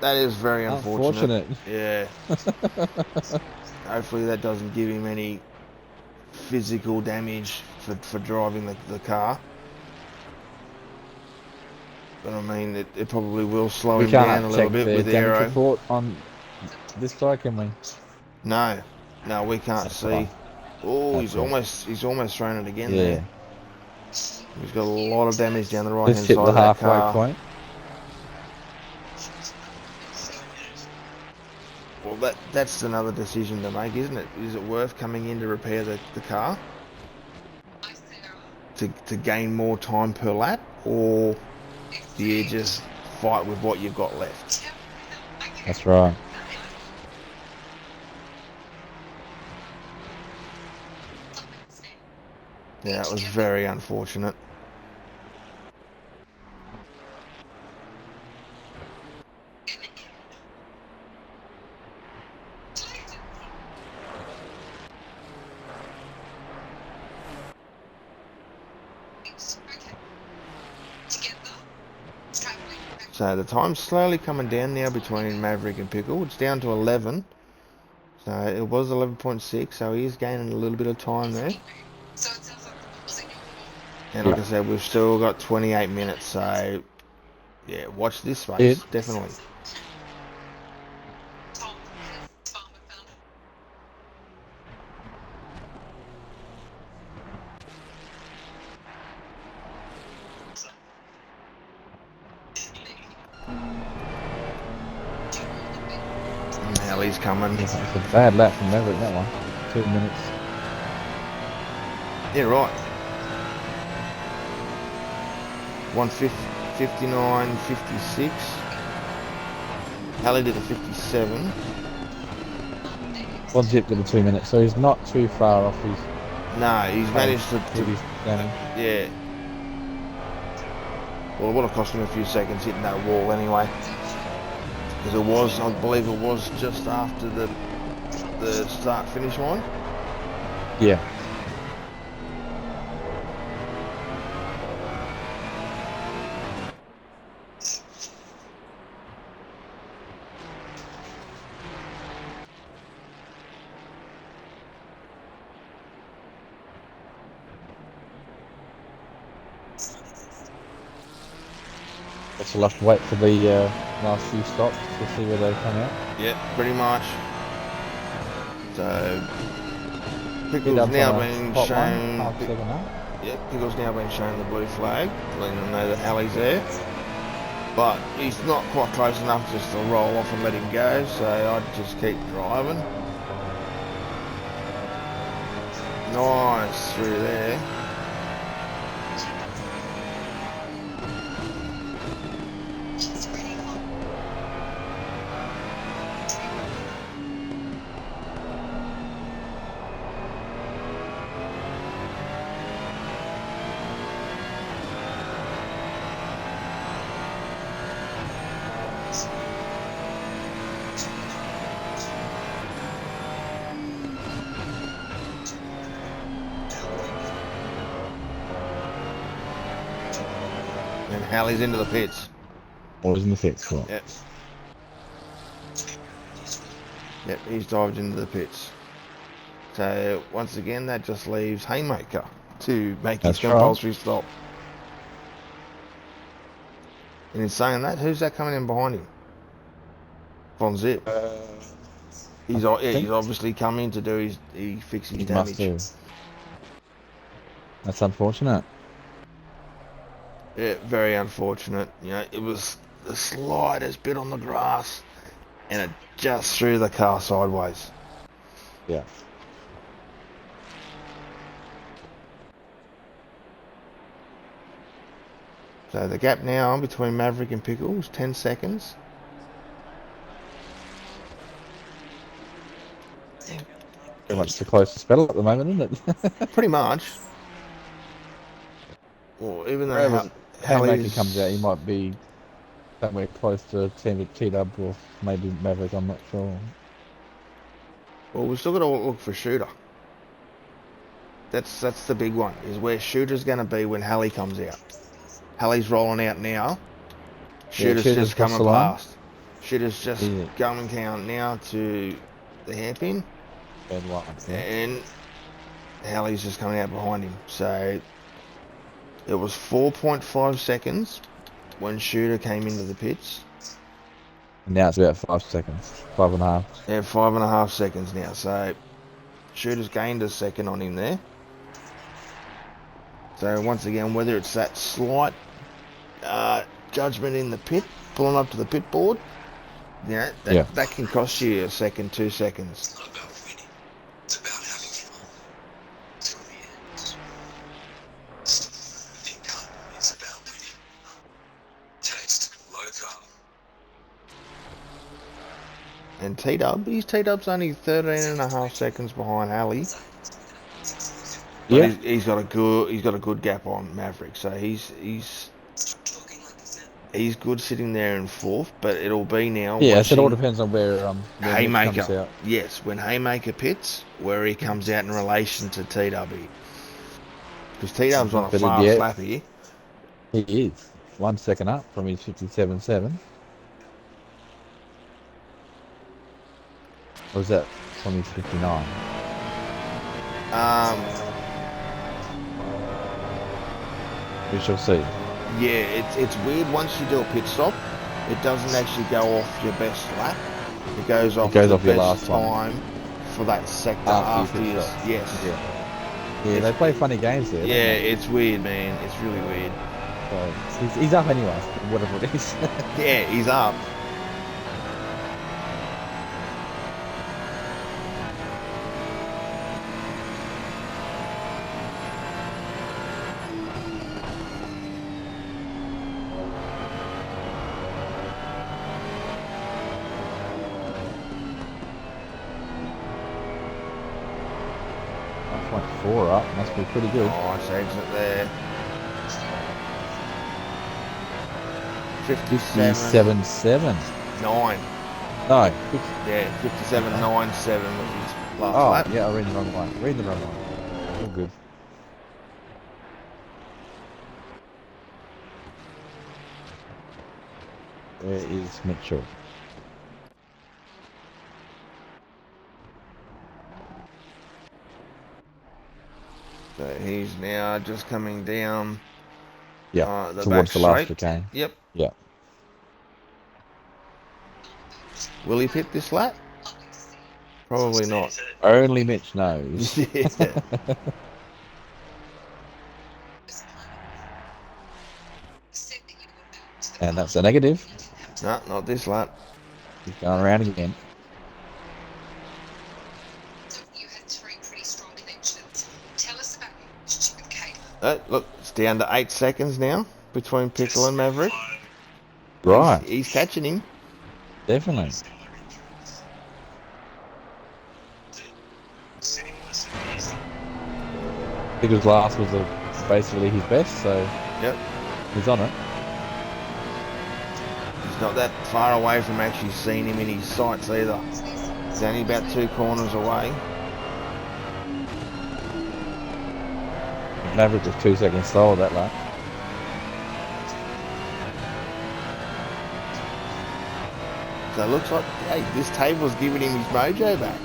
That is very unfortunate. Unfortunate. Yeah. Hopefully that doesn't give him any physical damage for driving the car. But I mean, it probably will slow We him down can't a little check bit the with damage aero. report on this guy, can we? No, we can't That's see. right. Oh, That's he's almost thrown it again Yeah. there. He's got a lot of damage down the right Let's hand hit side the of that halfway car. point. Well, that's another decision to make, isn't it? Is it worth coming in to repair the car I, Sarah, to gain more time per lap, or do you just fight with what you've got left? That's right. Yeah, it was very unfortunate. So the time's slowly coming down now between Maverick and Pickle. It's down to 11. So it was 11.6, so he is gaining a little bit of time there. So it sounds like the ball's in your court. And like I said, we've still got 28 minutes, so yeah, watch this race, Yeah. definitely. Tom has farmer found And Halley's coming. It's a bad lap from Maverick, that one. 2 minutes. Yeah, right. 1:59.56. Halley did a 57. Von Zip did the 2 minutes, so he's not too far off his No, he's managed to his damage. yeah. Well, it would have cost him a few seconds hitting that wall anyway. Because it was, I believe it was just after the start-finish line. Yeah. Guess we'll have to wait for the last few stops to see where they come out. Yeah, pretty much. So, Hit Pickle's up now on a being hot one, shown. half second up. Yeah, Pickle's now been shown the blue flag, letting them know that Halley's there. But he's not quite close enough just to roll off and let him go, so I'd just keep driving. Nice through there. She's pretty hot. And Halley's into the pits. Always in the fix, cool. Yep. Yep, he's dived into the pits. So once again, that just leaves Haymaker to make his That's right. compulsory stop. And in saying that, who's that coming in behind him? Von Zip. He's obviously come in to do he fix his He damage. must do. That's unfortunate. Yeah, very unfortunate. You know, it was the slightest bit on the grass, and it just threw the car sideways. Yeah. So the gap now between Maverick and Pickles, 10 seconds. Pretty much the closest battle at the moment, isn't it? Pretty much. Well, even though Wherever Haymaker Halley's comes out, he might be somewhere close to T-Dub or maybe Maverick, I'm not sure. Well, we've still got to look for Shooter. That's the big one, is where Shooter's going to be when Halley comes out. Halley's rolling out now. Shooter's Shooter's just coming across the line. past. Shooter's just going down now to the hairpin. Bad one, yeah. And Halley's just coming out behind him. So it was 4.5 seconds when Shooter came into the pits. And now it's about 5 seconds, 5.5. Yeah, 5.5 seconds now. So Shooter's gained a second on him there. So once again, whether it's that slight judgment in the pit, pulling up to the pit board, that can cost you a second, 2 seconds. It's not about winning. It's about having fun till the end. Big gun is about winning. Taste low carb. And T-Dub's only 13.5 seconds behind Halley. But Yeah. he's got a good gap on Maverick, so he's good sitting there in fourth. But it'll be now. Yeah, so it all depends on where Haymaker comes out. Yes, when Haymaker pits, where he comes out in relation to TW. Because T-Dub's on a But fast lap here. He is 1 second up from his 57.7. Or is that from his 59? We shall see. Yeah, it's weird. Once you do a pit stop, it doesn't actually go off your best lap. It goes off your best last time for that sector after you. Yes. Yeah, they play funny games there. Yeah, it's weird, man. It's really weird. So he's up anyway, whatever it is. Yeah, he's up. Four up, must be pretty good. Nice exit there. 57.7. 9. No. Yeah, 57.97 was his last Oh, lap. yeah, I read the wrong one. Read the wrong one. All good. Where is Mitchell? So he's now just coming down. Yeah, the towards back the last straight. chicane. Yep. Yeah. Will he pit this lap? Probably not. Only Mitch knows. Yeah. And that's a negative. No, not this lap. He's going around again. You had 3 pretty strong connections. Tell us about your relationship with Kate. Look, it's down to 8 seconds now between Pickle and Maverick. Right. He's catching him. Definitely. Pickle's last was basically his best, so Yep. he's on it. He's not that far away from actually seeing him in his sights either. He's only about 2 corners away. Maverick was 2 seconds slower that lap. So it looks like, hey, this table's giving him his mojo back.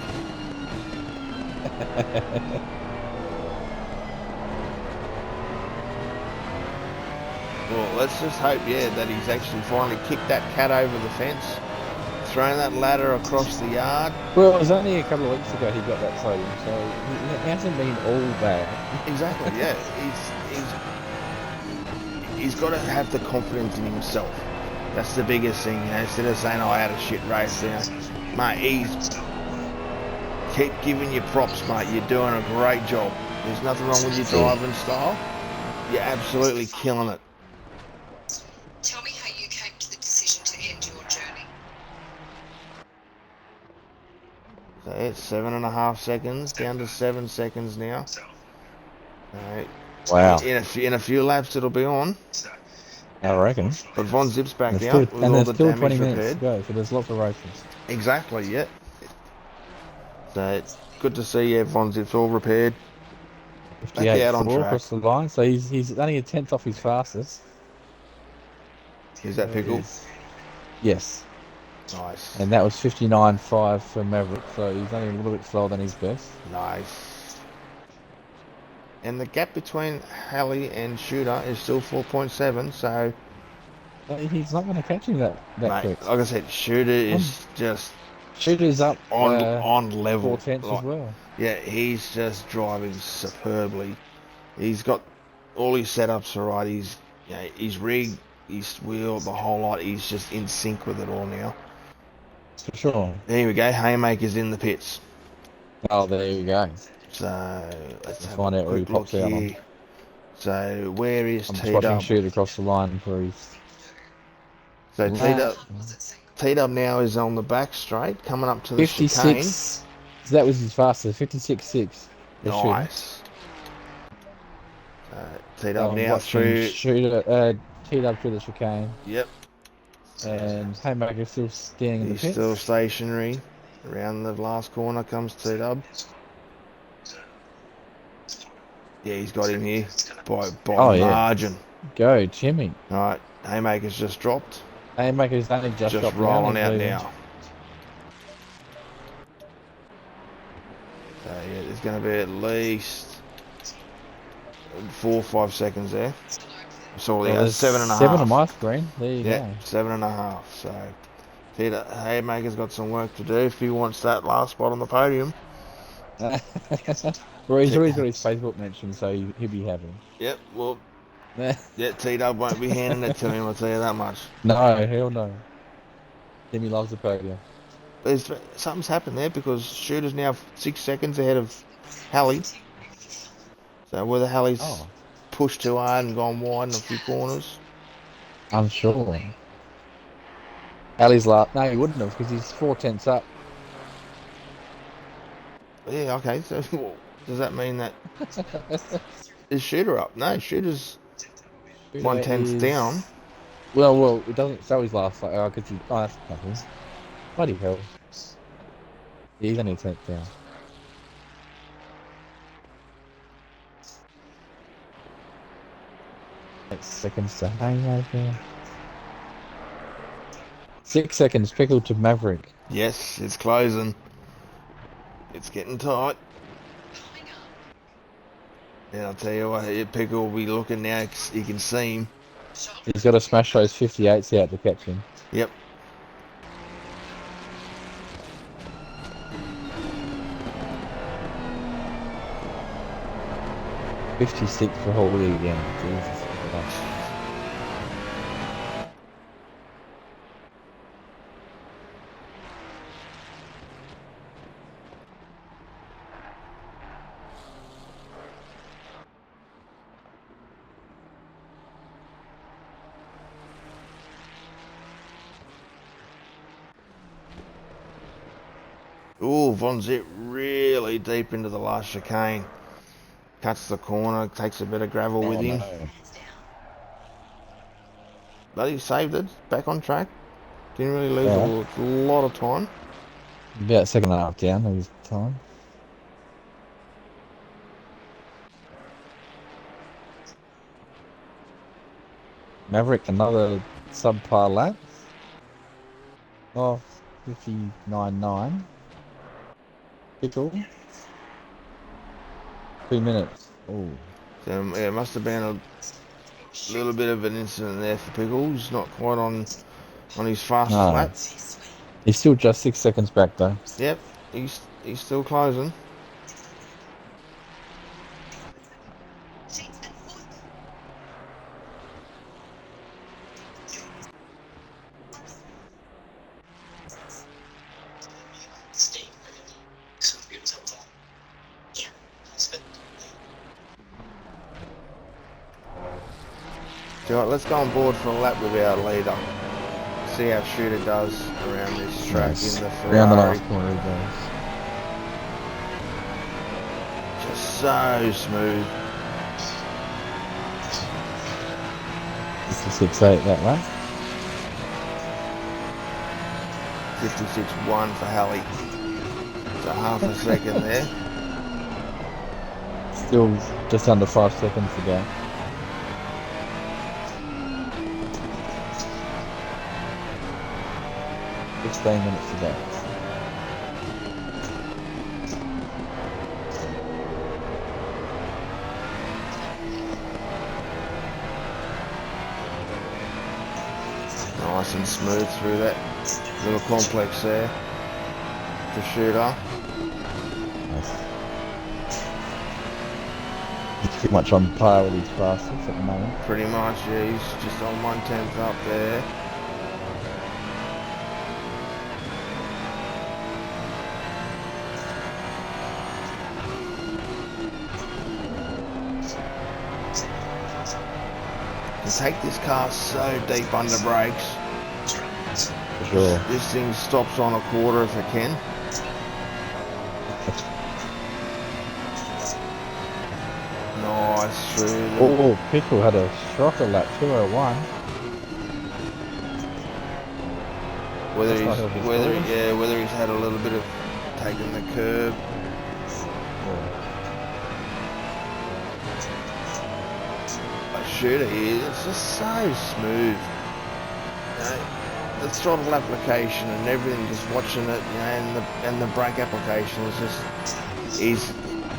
Well, let's just hope, yeah, that he's actually finally kicked that cat over the fence, thrown that ladder across the yard. Well, it was only a couple of weeks ago he got that podium, so he hasn't been all bad. Exactly, yeah. He's got to have the confidence in himself. That's the biggest thing, instead of saying, I had a shit race, mate, keep giving you props, mate. You're doing a great job. There's nothing wrong with your driving style. You're absolutely killing it. Tell me how you came to the decision to end your journey. So it's 7.5 seconds, down to 7 seconds now. Alright. Wow. In a few laps it'll be on. I reckon. But Von Zip's back There's out still, with and all there's the still damage 20 minutes to repaired. go, so there's lots of races. Exactly, yeah. So it's good to see, yeah, Von Zip's all repaired. Back out on 58.4 track. across the line, so he's only a tenth off his fastest. Is that Pickle? Yes. Nice. And that was 59.5 for Maverick, so he's only a little bit slower than his best. Nice. And the gap between Halley and Shooter is still 4.7, so... He's not going to catch him that mate, quick. like I said, Shooter is just... Shooter's up on level. 4 tenths as well. Yeah, he's just driving superbly. He's got all his setups are right. His rig, his wheel, the whole lot. He's just in sync with it all now. For sure. There we go. Haymaker's in the pits. Oh, there you go. So let's find out where he pops out on. So where is I'm just T-Dub? watching Shooter across the line for his... So T-Dub now is on the back straight, coming up to the 56. chicane. So that was his fastest, 56.6. Nice. T-Dub now through... Shooter, T-Dub through the chicane. Yep. And Haymaker still standing in the He's pits. still stationary. Around the last corner comes T-Dub. Yeah, he's got him here by margin. Yeah. Go, Timmy. Alright, Haymaker's just dropped. Haymaker's only just dropped rolling down, out now. So yeah, there's going to be at least 4 or 5 seconds there. So yeah, 7.5. 7 on my screen. There you yeah, go. 7.5. So Haymaker's got some work to do if he wants that last spot on the podium. Well, he's always got his Facebook mention, so he'll be happy. Yep, well, yeah, T-Dub won't be handing it to him, I'll tell you that much. No, hell no. Timmy loves the podium. Something's happened there because Shooter's now 6 seconds ahead of Halley. So whether Halley's pushed too hard and gone wide in a few corners. I'm sure. Halley's last. No, he wouldn't have because he's 4 tenths up. Yeah, okay, so does that mean that... is Shooter up? No, Shooter's 1 tenth down. Well, it doesn't show his last like, because that's nothing. Bloody hell. Yeah, he's only a tenth down. Seconds to Haymaker. 6 seconds, Pickle to Maverick. Yes, it's closing. It's getting tight. And I'll tell you what, Pickle will be looking now, you can see him. He's got to smash those 58s out to catch him. Yep. $56 for Hawley again. Jesus. Ooh, Von Zip really deep into the last chicane. Cuts the corner, takes a bit of gravel with him. No. But he saved it, back on track. Didn't really lose a lot of time. About 2.5 down of his time. Maverick, another subpar lap. Oh, 59.9. Pickle. 2 minutes. Oh. So yeah, it must have been A little bit of an incident there for Pickles. Not quite on his fastest No. lap. He's still just 6 seconds back though. Yep, he's still closing. So right, let's go on board for a lap with our leader. See how Shooter does around this track Nice. in the Ferrari. Around the last corner he goes. Just so smooth. 56.8 that lap. 56.1 for Halley. So half a second there. Still just under 5 seconds to go. 16 minutes to go. Nice and smooth through that little complex there for Shooter. Nice. He's pretty much on par with his fastest at the moment. Pretty much, yeah, he's just on 1/10 up there. To take this car so deep under brakes. For sure. This thing stops on a quarter if it can. Nice through the... Oh, Pickle had a shocker lap, 2:01. Whether That's he's not helping whether he's had a little bit of taking the curb. But Shooter here, it's just so smooth. You know, the throttle application and everything, just watching it, you know, and the brake application is just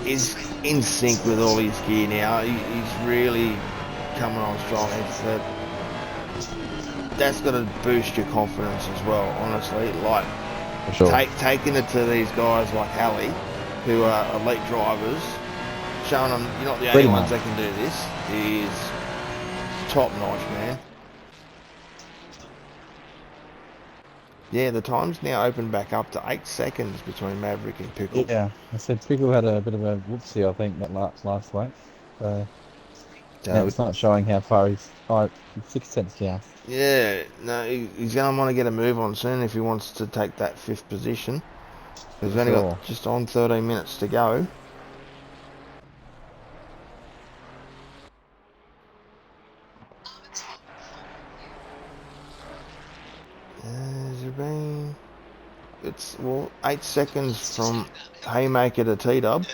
is in sync with all his gear now. He's really coming on strong. That's got to boost your confidence as well, honestly. Like, For sure. taking it to these guys like Halley, who are elite drivers, showing them you're not the only Pretty ones much. that can do this, is top notch, man. Yeah, the time's now opened back up to 8 seconds between Maverick and Pickle. Yeah, I said Pickle had a bit of a whoopsie, I think, that last lap. So now it's not showing how far he's 6 tenths down. Yeah, no, he's going to want to get a move on soon if he wants to take that 5th position. He's only Sure. got just on 13 minutes to go. Has there been... It's, well, 8 seconds from Haymaker to T-Dub.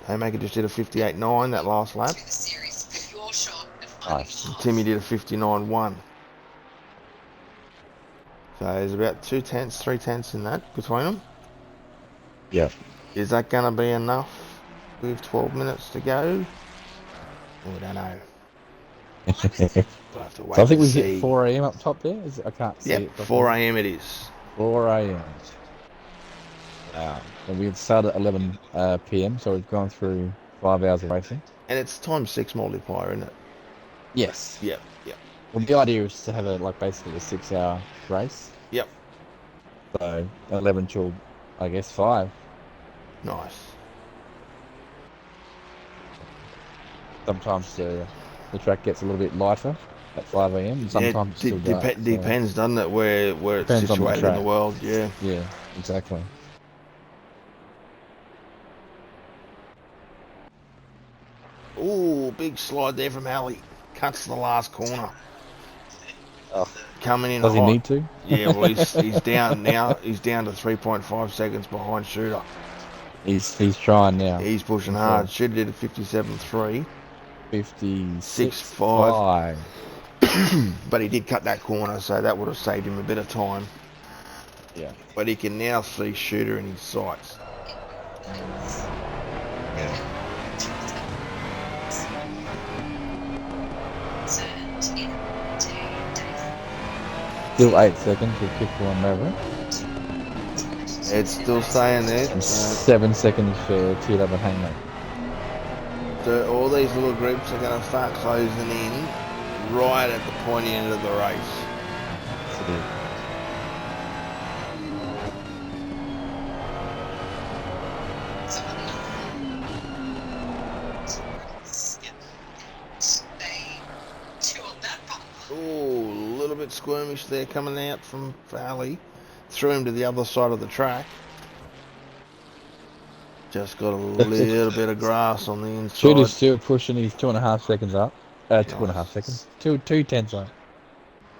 Haymaker just did a 58.9 that last lap. To the series for your shot at finding Nice. half. Timmy did a 59.1. So there's about 2 tenths, 3 tenths in that between them. Yeah. Is that going to be enough with 12 minutes to go? We don't know. We'll have to wait So I think and we see. hit 4 AM up top there. I can't see Yep, it. 4 AM it is. 4 AM. Wow. And we started at 11 PM, so we've gone through 5 hours of racing. And it's times 6 multiplier, isn't it? Yes. Yep, yep, Well, the idea is to have basically a 6-hour race. yep. So 11 till, I guess, 5. Nice. Sometimes the track gets a little bit lighter at 5 AM. And sometimes it's still dark. So- Depends, doesn't it, where it's Depends on the situated in the track. world, yeah. Yeah, exactly. Ooh, big slide there from Halley. Cuts the last corner. Oh. Coming in Does he hot. need to? Yeah, well, he's down now. He's down to 3.5 seconds behind Shooter. He's trying now. He's pushing Sure. hard. Shooter did a 57.3, 56.5. but he did cut that corner, so that would have saved him a bit of time. Yeah. But he can now see Shooter in his sights. Still 8 seconds with Pickle and Maverick. It's still staying there. And 7 seconds for TW and Haymaker. So all these little groups are going to start closing in right at the pointy end of the race. Yes, it is. They chewed that bumper. Oh, a little bit squirmish there coming out from Valley. Threw him to the other side of the track. Just got a little bit of grass on the inside. Shooter's still pushing. He's 2.5 seconds up. 2.5 Nice. seconds. 2 tenths up.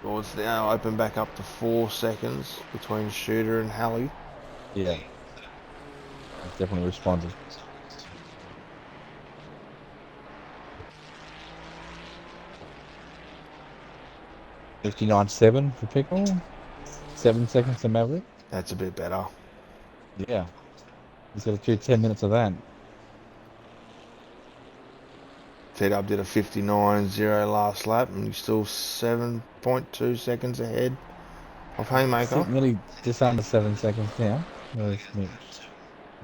Well, it's now open back up to 4 seconds between Shooter and Halley. Yeah. He's definitely responded. $59.7 for Pickle. 7 seconds to Maverick. That's a bit better. Yeah. He's got a few 10 minutes of that. T-Dub did a 59.0 last lap and he's still 7.2 seconds ahead of Haymaker. Nearly just under 7 seconds now. Where's Mitch?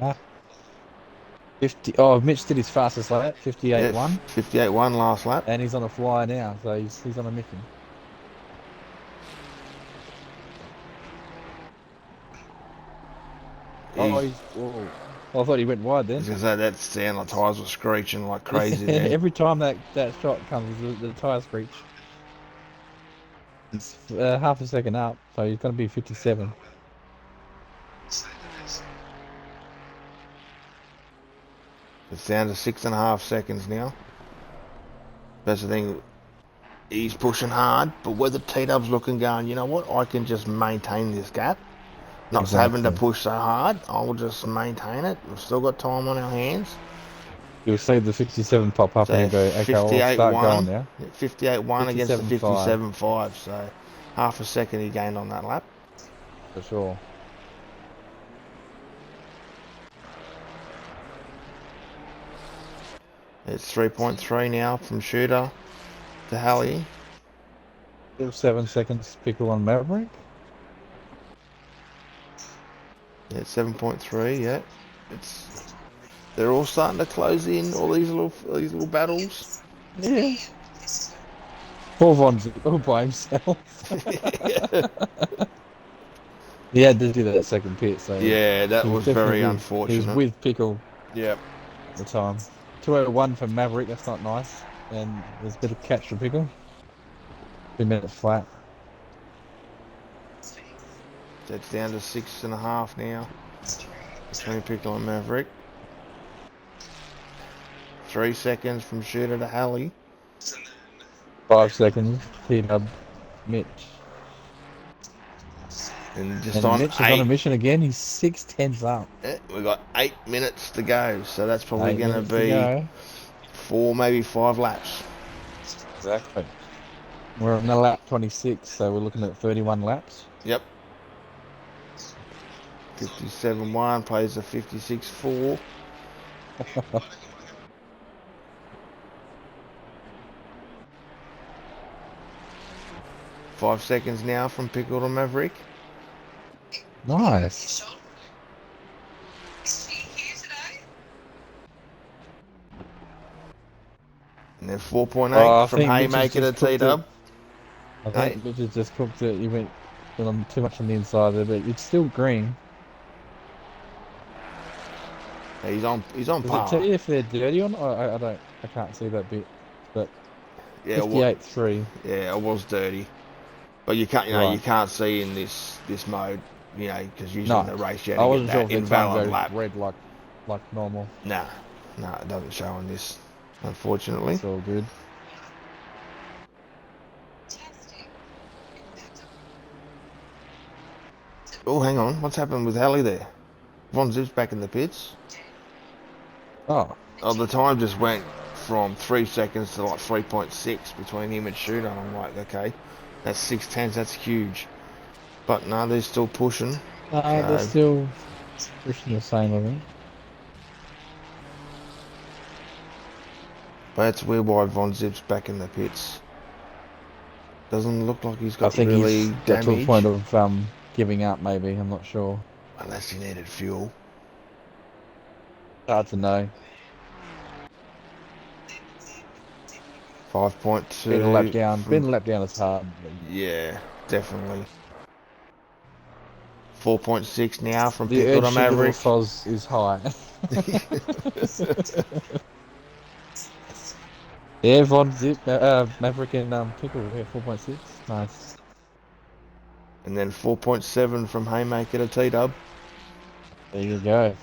Ah. 50. Oh, Mitch did his fastest lap, 58.1. 58.1 last lap. And he's on a flyer now, so he's on a mission. I thought he went wide then. I was going to say, that sound like tyres were screeching like crazy there. Every time that shot comes, the tyre screech. It's half a second up, so he's going to be 57. It's down to 6.5 seconds now. That's the thing. He's pushing hard, but whether T-Dub's looking going, you know what, I can just maintain this gap. Not having to push so hard, I'll just maintain it. We've still got time on our hands. You'll see the 57 pop up So and go, okay, I'll start going now. 58.1 against the 57.5. 57.5, so half a second he gained on that lap. For sure. It's 3.3 now from Shooter to Halley. Still 7 seconds Pickle on Maverick. Yeah, 7.3. Yeah, they're all starting to close in. All these little battles. Yeah. Poor Von's all by himself. He had to do that second pit, so Yeah, that was very unfortunate. He was with Pickle Yep. at the time. 201 for Maverick, that's not nice. And there's a bit of catch for Pickle. 2 minutes flat. That's down to 6.5 now. Between Pickle and Maverick. 3 seconds from Shooter to Halley. 5 seconds, T-Dub, Mitch. And just And on Mitch is 8. on a mission again, he's 6 tenths up. Yeah, we've got 8 minutes to go, so that's probably 8 going to minutes to be go. 4, maybe 5 laps. Exactly. We're on the lap 26, so we're looking at 31 laps. Yep. 57.1 plays a 56.4. Five seconds now from Pickle to Maverick. Nice. Is he here today? And then 4.8 Oh, I from think Mitch has Haymaker to just cooked T-Dub. I think Mitch has just cooked it. He went too much on the inside there, but it's still green. He's on Does par. it tell you if they're dirty or not? I can't see that bit. But Yeah, 58.3. yeah, it was dirty. But you can't, you can't see in this mode, because usually in the race you I wasn't get sure that if the time invalid goes lap. red like normal. Nah, it doesn't show on this, unfortunately. It's all good. Fantastic. Oh, hang on, what's happened with Halley there? Von Zip's back in the pits. Oh, The time just went from 3 seconds to like 3.6 between him and Shooter. And I'm like, okay, that's 6 tenths, that's huge. But no, they're still pushing. they're still pushing the same, I think. But that's why Von Zip's back in the pits. Doesn't look like he's I got think really he's got to a damage. point of giving up. Maybe, I'm not sure. Unless he needed fuel. Hard to know. 5.2. Being a lap down. from- Being a lap down is hard. Yeah, definitely. 4.6 now from The Pickle urge to to little Maverick. fuzz is high. Yeah, Von's it. Maverick and Pickle. Yeah, 4.6. Nice. And then 4.7 from Haymaker to T-Dub. There you go.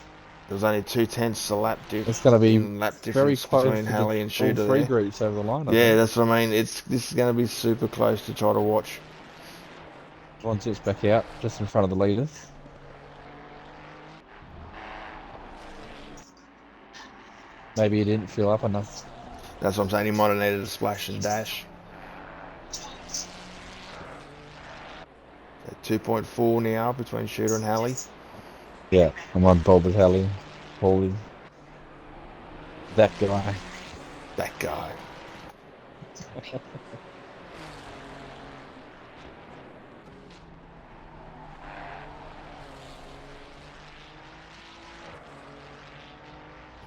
There's only 2/10 a lap It's going to be lap very difference close between for Halley and all Shooter three there. groups over the line. I Yeah, think. that's what I mean. This is going to be super close to try to watch. Von sits back out, just in front of the leaders. Maybe he didn't fill up enough. That's what I'm saying. He might have needed a splash and dash. So 2.4 now between Shooter and Halley. Yeah, I'm on board with Paulie. That guy. That guy.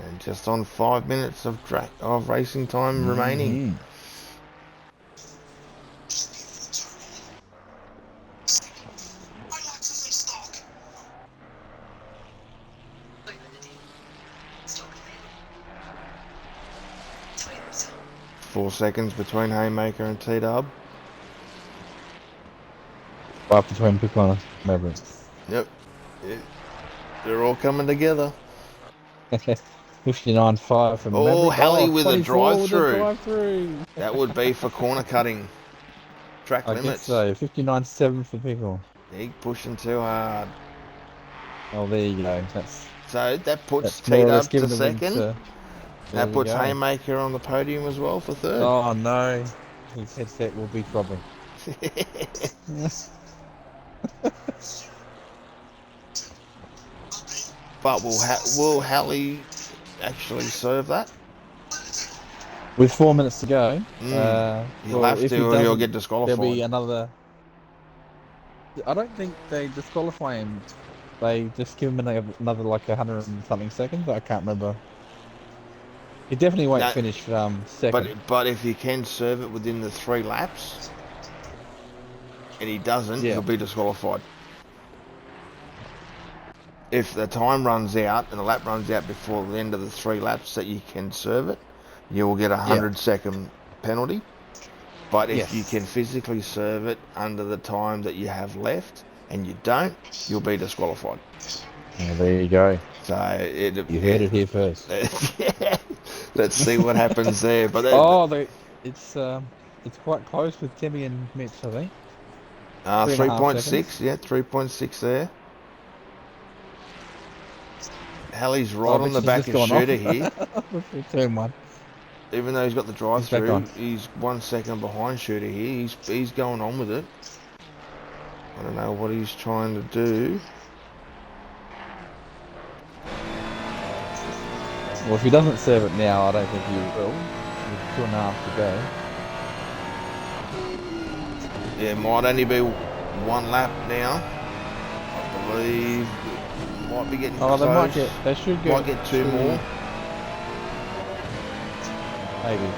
And just on 5 minutes of racing time remaining. I'd like to see stock. 4 seconds between Haymaker and T-Dub. 5 between Pickle and Maverick. Yep. They're all coming together. 59.5 for Oh, Maverick. Halley with a 24 drive-through. drive-through. That would be for corner cutting. Track I limits. guess so. 59.7 for Pickle. He pushing too hard. Oh, there you go. So that puts That's more or less T-Dub to giving the win second. to... That you puts go. Haymaker on the podium as well for third. Oh no, his headset will be problem. But will Halley actually serve that? With 4 minutes to go, He'll have if to, he or he'll doesn't, get disqualified. there'll be another. I don't think they disqualify him. They just give him another like 100 and something seconds. I can't remember. He definitely won't finish second. But if he can serve it within the 3 laps, and he doesn't, he'll be disqualified. If the time runs out and the lap runs out before the end of the 3 laps that you can serve it, you will get a 100-second penalty. But if you can physically serve it under the time that you have left and you don't, you'll be disqualified. Oh, there you go. So You heard it here first. Let's see what happens there. But it's quite close with Timmy and Mitch, I think. 3.6, yeah, 3.6 there. Halley's right on the back of Shooter here. Turn 1. Even though he's got the drive-through, he's 1 second behind Shooter here. He's going on with it. I don't know what he's trying to do. Well, if he doesn't serve it now, I don't think he will. With 2.5 to go. Yeah, might only be 1 lap now. I believe might be getting close. They should might get 2 more. Maybe.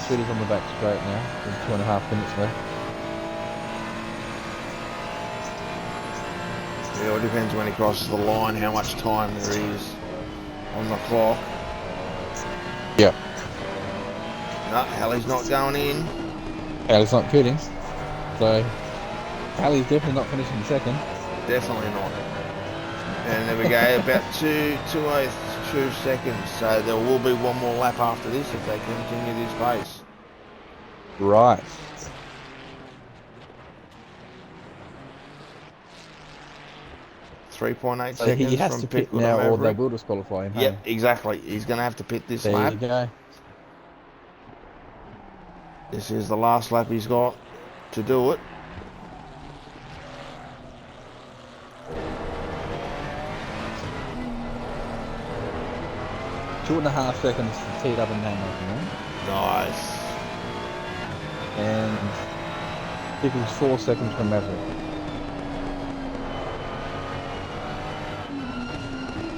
Shooter's on the back straight now. With 2.5 minutes left. Yeah, it depends when he crosses the line, how much time there is on the clock. Yeah. No, Halley's not going in. Halley's not pitting. So, Halley's definitely not finishing second. Definitely not. And there we go, about 2 seconds. So there will be 1 more lap after this if they continue this pace. Right. .8 So seconds he has from to pit Pickle now, to or they Maverick. will disqualify him. Yep, exactly. He's going to have to pit this There lap. you go. This is the last lap he's got to do it. .2.5 seconds to tee it up and hang on. Nice. and Pickles 4 seconds from Maverick.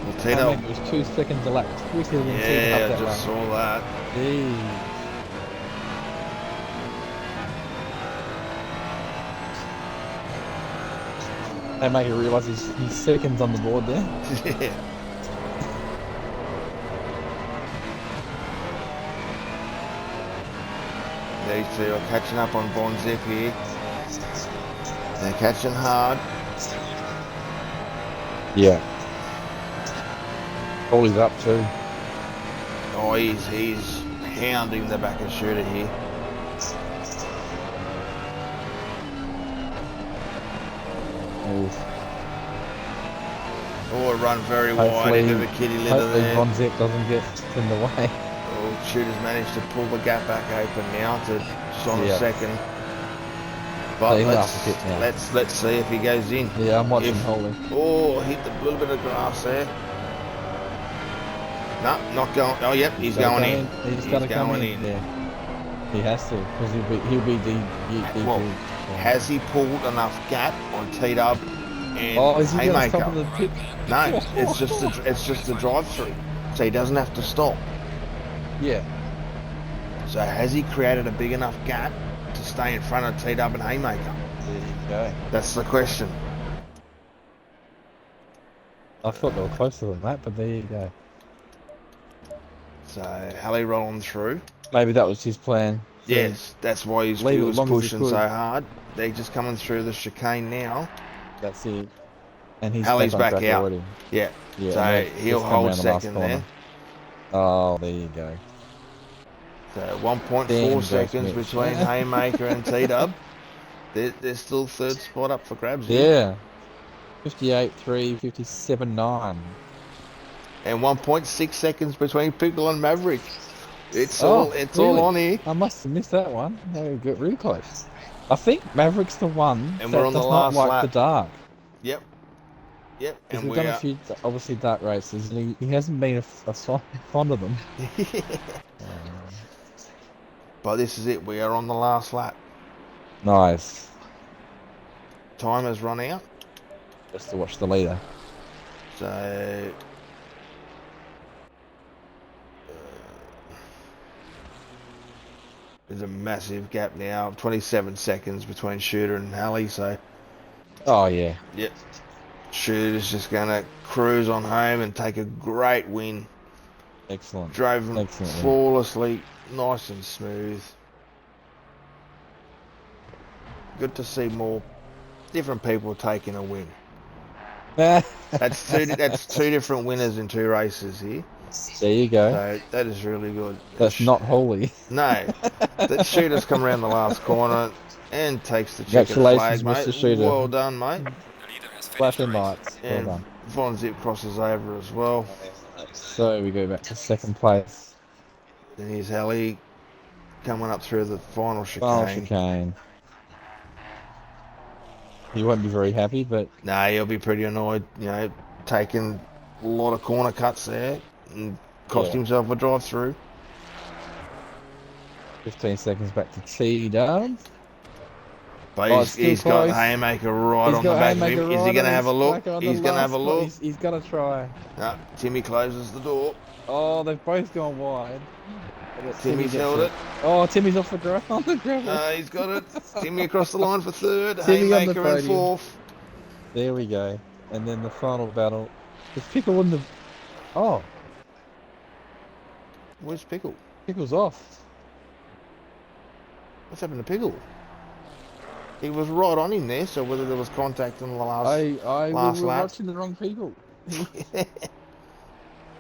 Well, I Tito. mean, it was 2 seconds a lap quicker than Tito Yeah, up I that just lap. saw that. Jeez. They make you realise he's seconds on the board there. Yeah. These two are catching up on Von Zip here. They're catching hard. Yeah. Paulie's up too. Oh, he's hounding the back of Shooter here. Oh, run very wide into the kitty litter Hopefully there. Von Zip doesn't get in the way. Oh, Shooter's managed to pull the gap back open now to just on a second. But So he's up a bit now. let's see if he goes in. Yeah, I'm watching Holy. Oh, hit a little bit of grass there. No, not going. Oh, yep, he's going in. He's got to come in. Yeah, he has to because he'll be Well, has he pulled enough gap on T-Dub and is he going to stop Haymaker? in the pit? No, it's just a drive-through, so he doesn't have to stop. Yeah. So has he created a big enough gap to stay in front of T-Dub and Haymaker? There you go. That's the question. I thought they were closer than that, but there you go. So Halley rolling through. Maybe that was his plan. Yes, that's why he was pushing so hard. They're just coming through the chicane now. That's it. And he's Halley's back out. already. Yeah. Yeah. So he'll hold second there. Oh, there you go. So 1.4 seconds between Haymaker and T-Dub. There's still third spot up for grabs. Yeah. 58.3, 57.9. And 1.6 seconds between Pickle and Maverick. It's all on here. I must have missed that one. No, we got really close. I think Maverick's the one And that we're on the does last not like lap. the dark. Yep. Because And we've done a few, obviously, dark races, and he hasn't been a fond of them. But this is it. We are on the last lap. Nice. Time has run out. Just to watch the leader. So there's a massive gap now of 27 seconds between Shooter and Halley. So Oh, yeah. yep, Shooter's just going to cruise on home and take a great win. Excellent. Drove them flawlessly, nice and smooth. Good to see more different people taking a win. That's two different winners in 2 races here. There you go. So that is really good. That's not holy. No. The Shooter's come around the last corner and takes the chicken Congratulations, flag, mate. Mr. Shooter. Well done, mate. Flashing lights. Well And done. Von Zip crosses over as well. So we go back to second place. And here's Halley coming up through the final Final chicane. chicane. He won't be very happy, but Nah, he'll be pretty annoyed, you know, taking a lot of corner cuts there and cost himself a drive through. 15 seconds back to T-Dub. But he's got Haymaker right on the back of him. Is he going to have a look? He's going to have a look. He's going to try. No, Timmy closes the door. Oh, they've both gone wide. Timmy's held it. Oh, Timmy's off the ground. He's got it. Timmy across the line for third. Timmy on the Haymaker in podium. fourth. There we go. And then the final battle. Is Pickle in the... Oh, Where's Pickle? Pickle's off. What's happened to Pickle? He was right on him there, so whether there was contact in the last I last we were lap. watching the wrong people.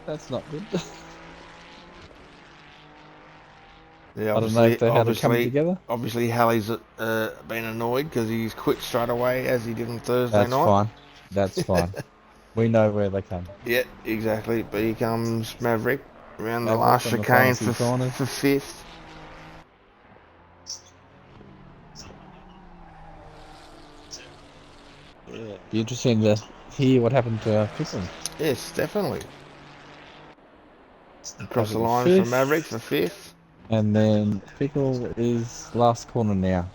That's not good. Yeah, I don't know if they had it coming together. Obviously, Halley's been annoyed because he's quit straight away as he did on Thursday That's night. fine. That's fine. We know where they come. Yeah, exactly. But here comes Maverick around the Maverick last on the chicane final two corners. for fifth. Yeah. Be interesting to hear what happened to Pickle. Yes, definitely. Across the line Fifth. for Maverick for fifth. And then Pickle is last corner now.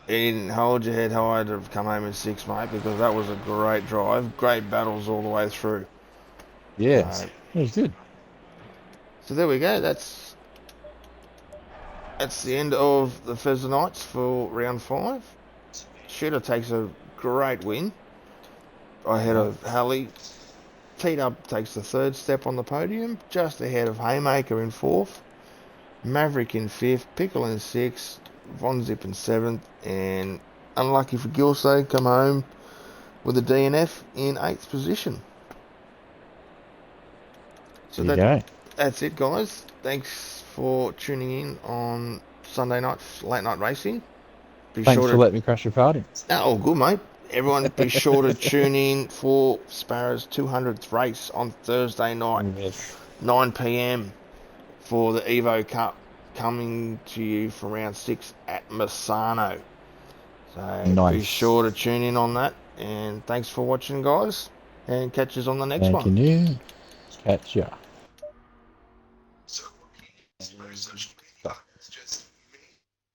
And hold your head high to come home in 6th, mate, because that was a great drive. Great battles all the way through. Yes, it was good. So there we go. That's the end of the Fezza Knights for round 5. Shooter takes a great win ahead of Halley. Teed Up takes the 3rd step on the podium, just ahead of Haymaker in 4th, Maverick in 5th, Pickle in 6th, Von Zip in 7th, and unlucky for Gilso, come home with a DNF in 8th position. So There you go. that's it, guys. Thanks for tuning in on Sunday night, late night racing. Thanks for letting me crash your party. Oh, good, mate. Everyone be sure to tune in for Sparrow's 200th race on Thursday night, Yes. 9 p.m. for the Evo Cup, coming to you from round 6 at Misano. So Nice. be sure to tune in on that. And thanks for watching, guys. And catch us on the next Thank one. you. Catch ya. So,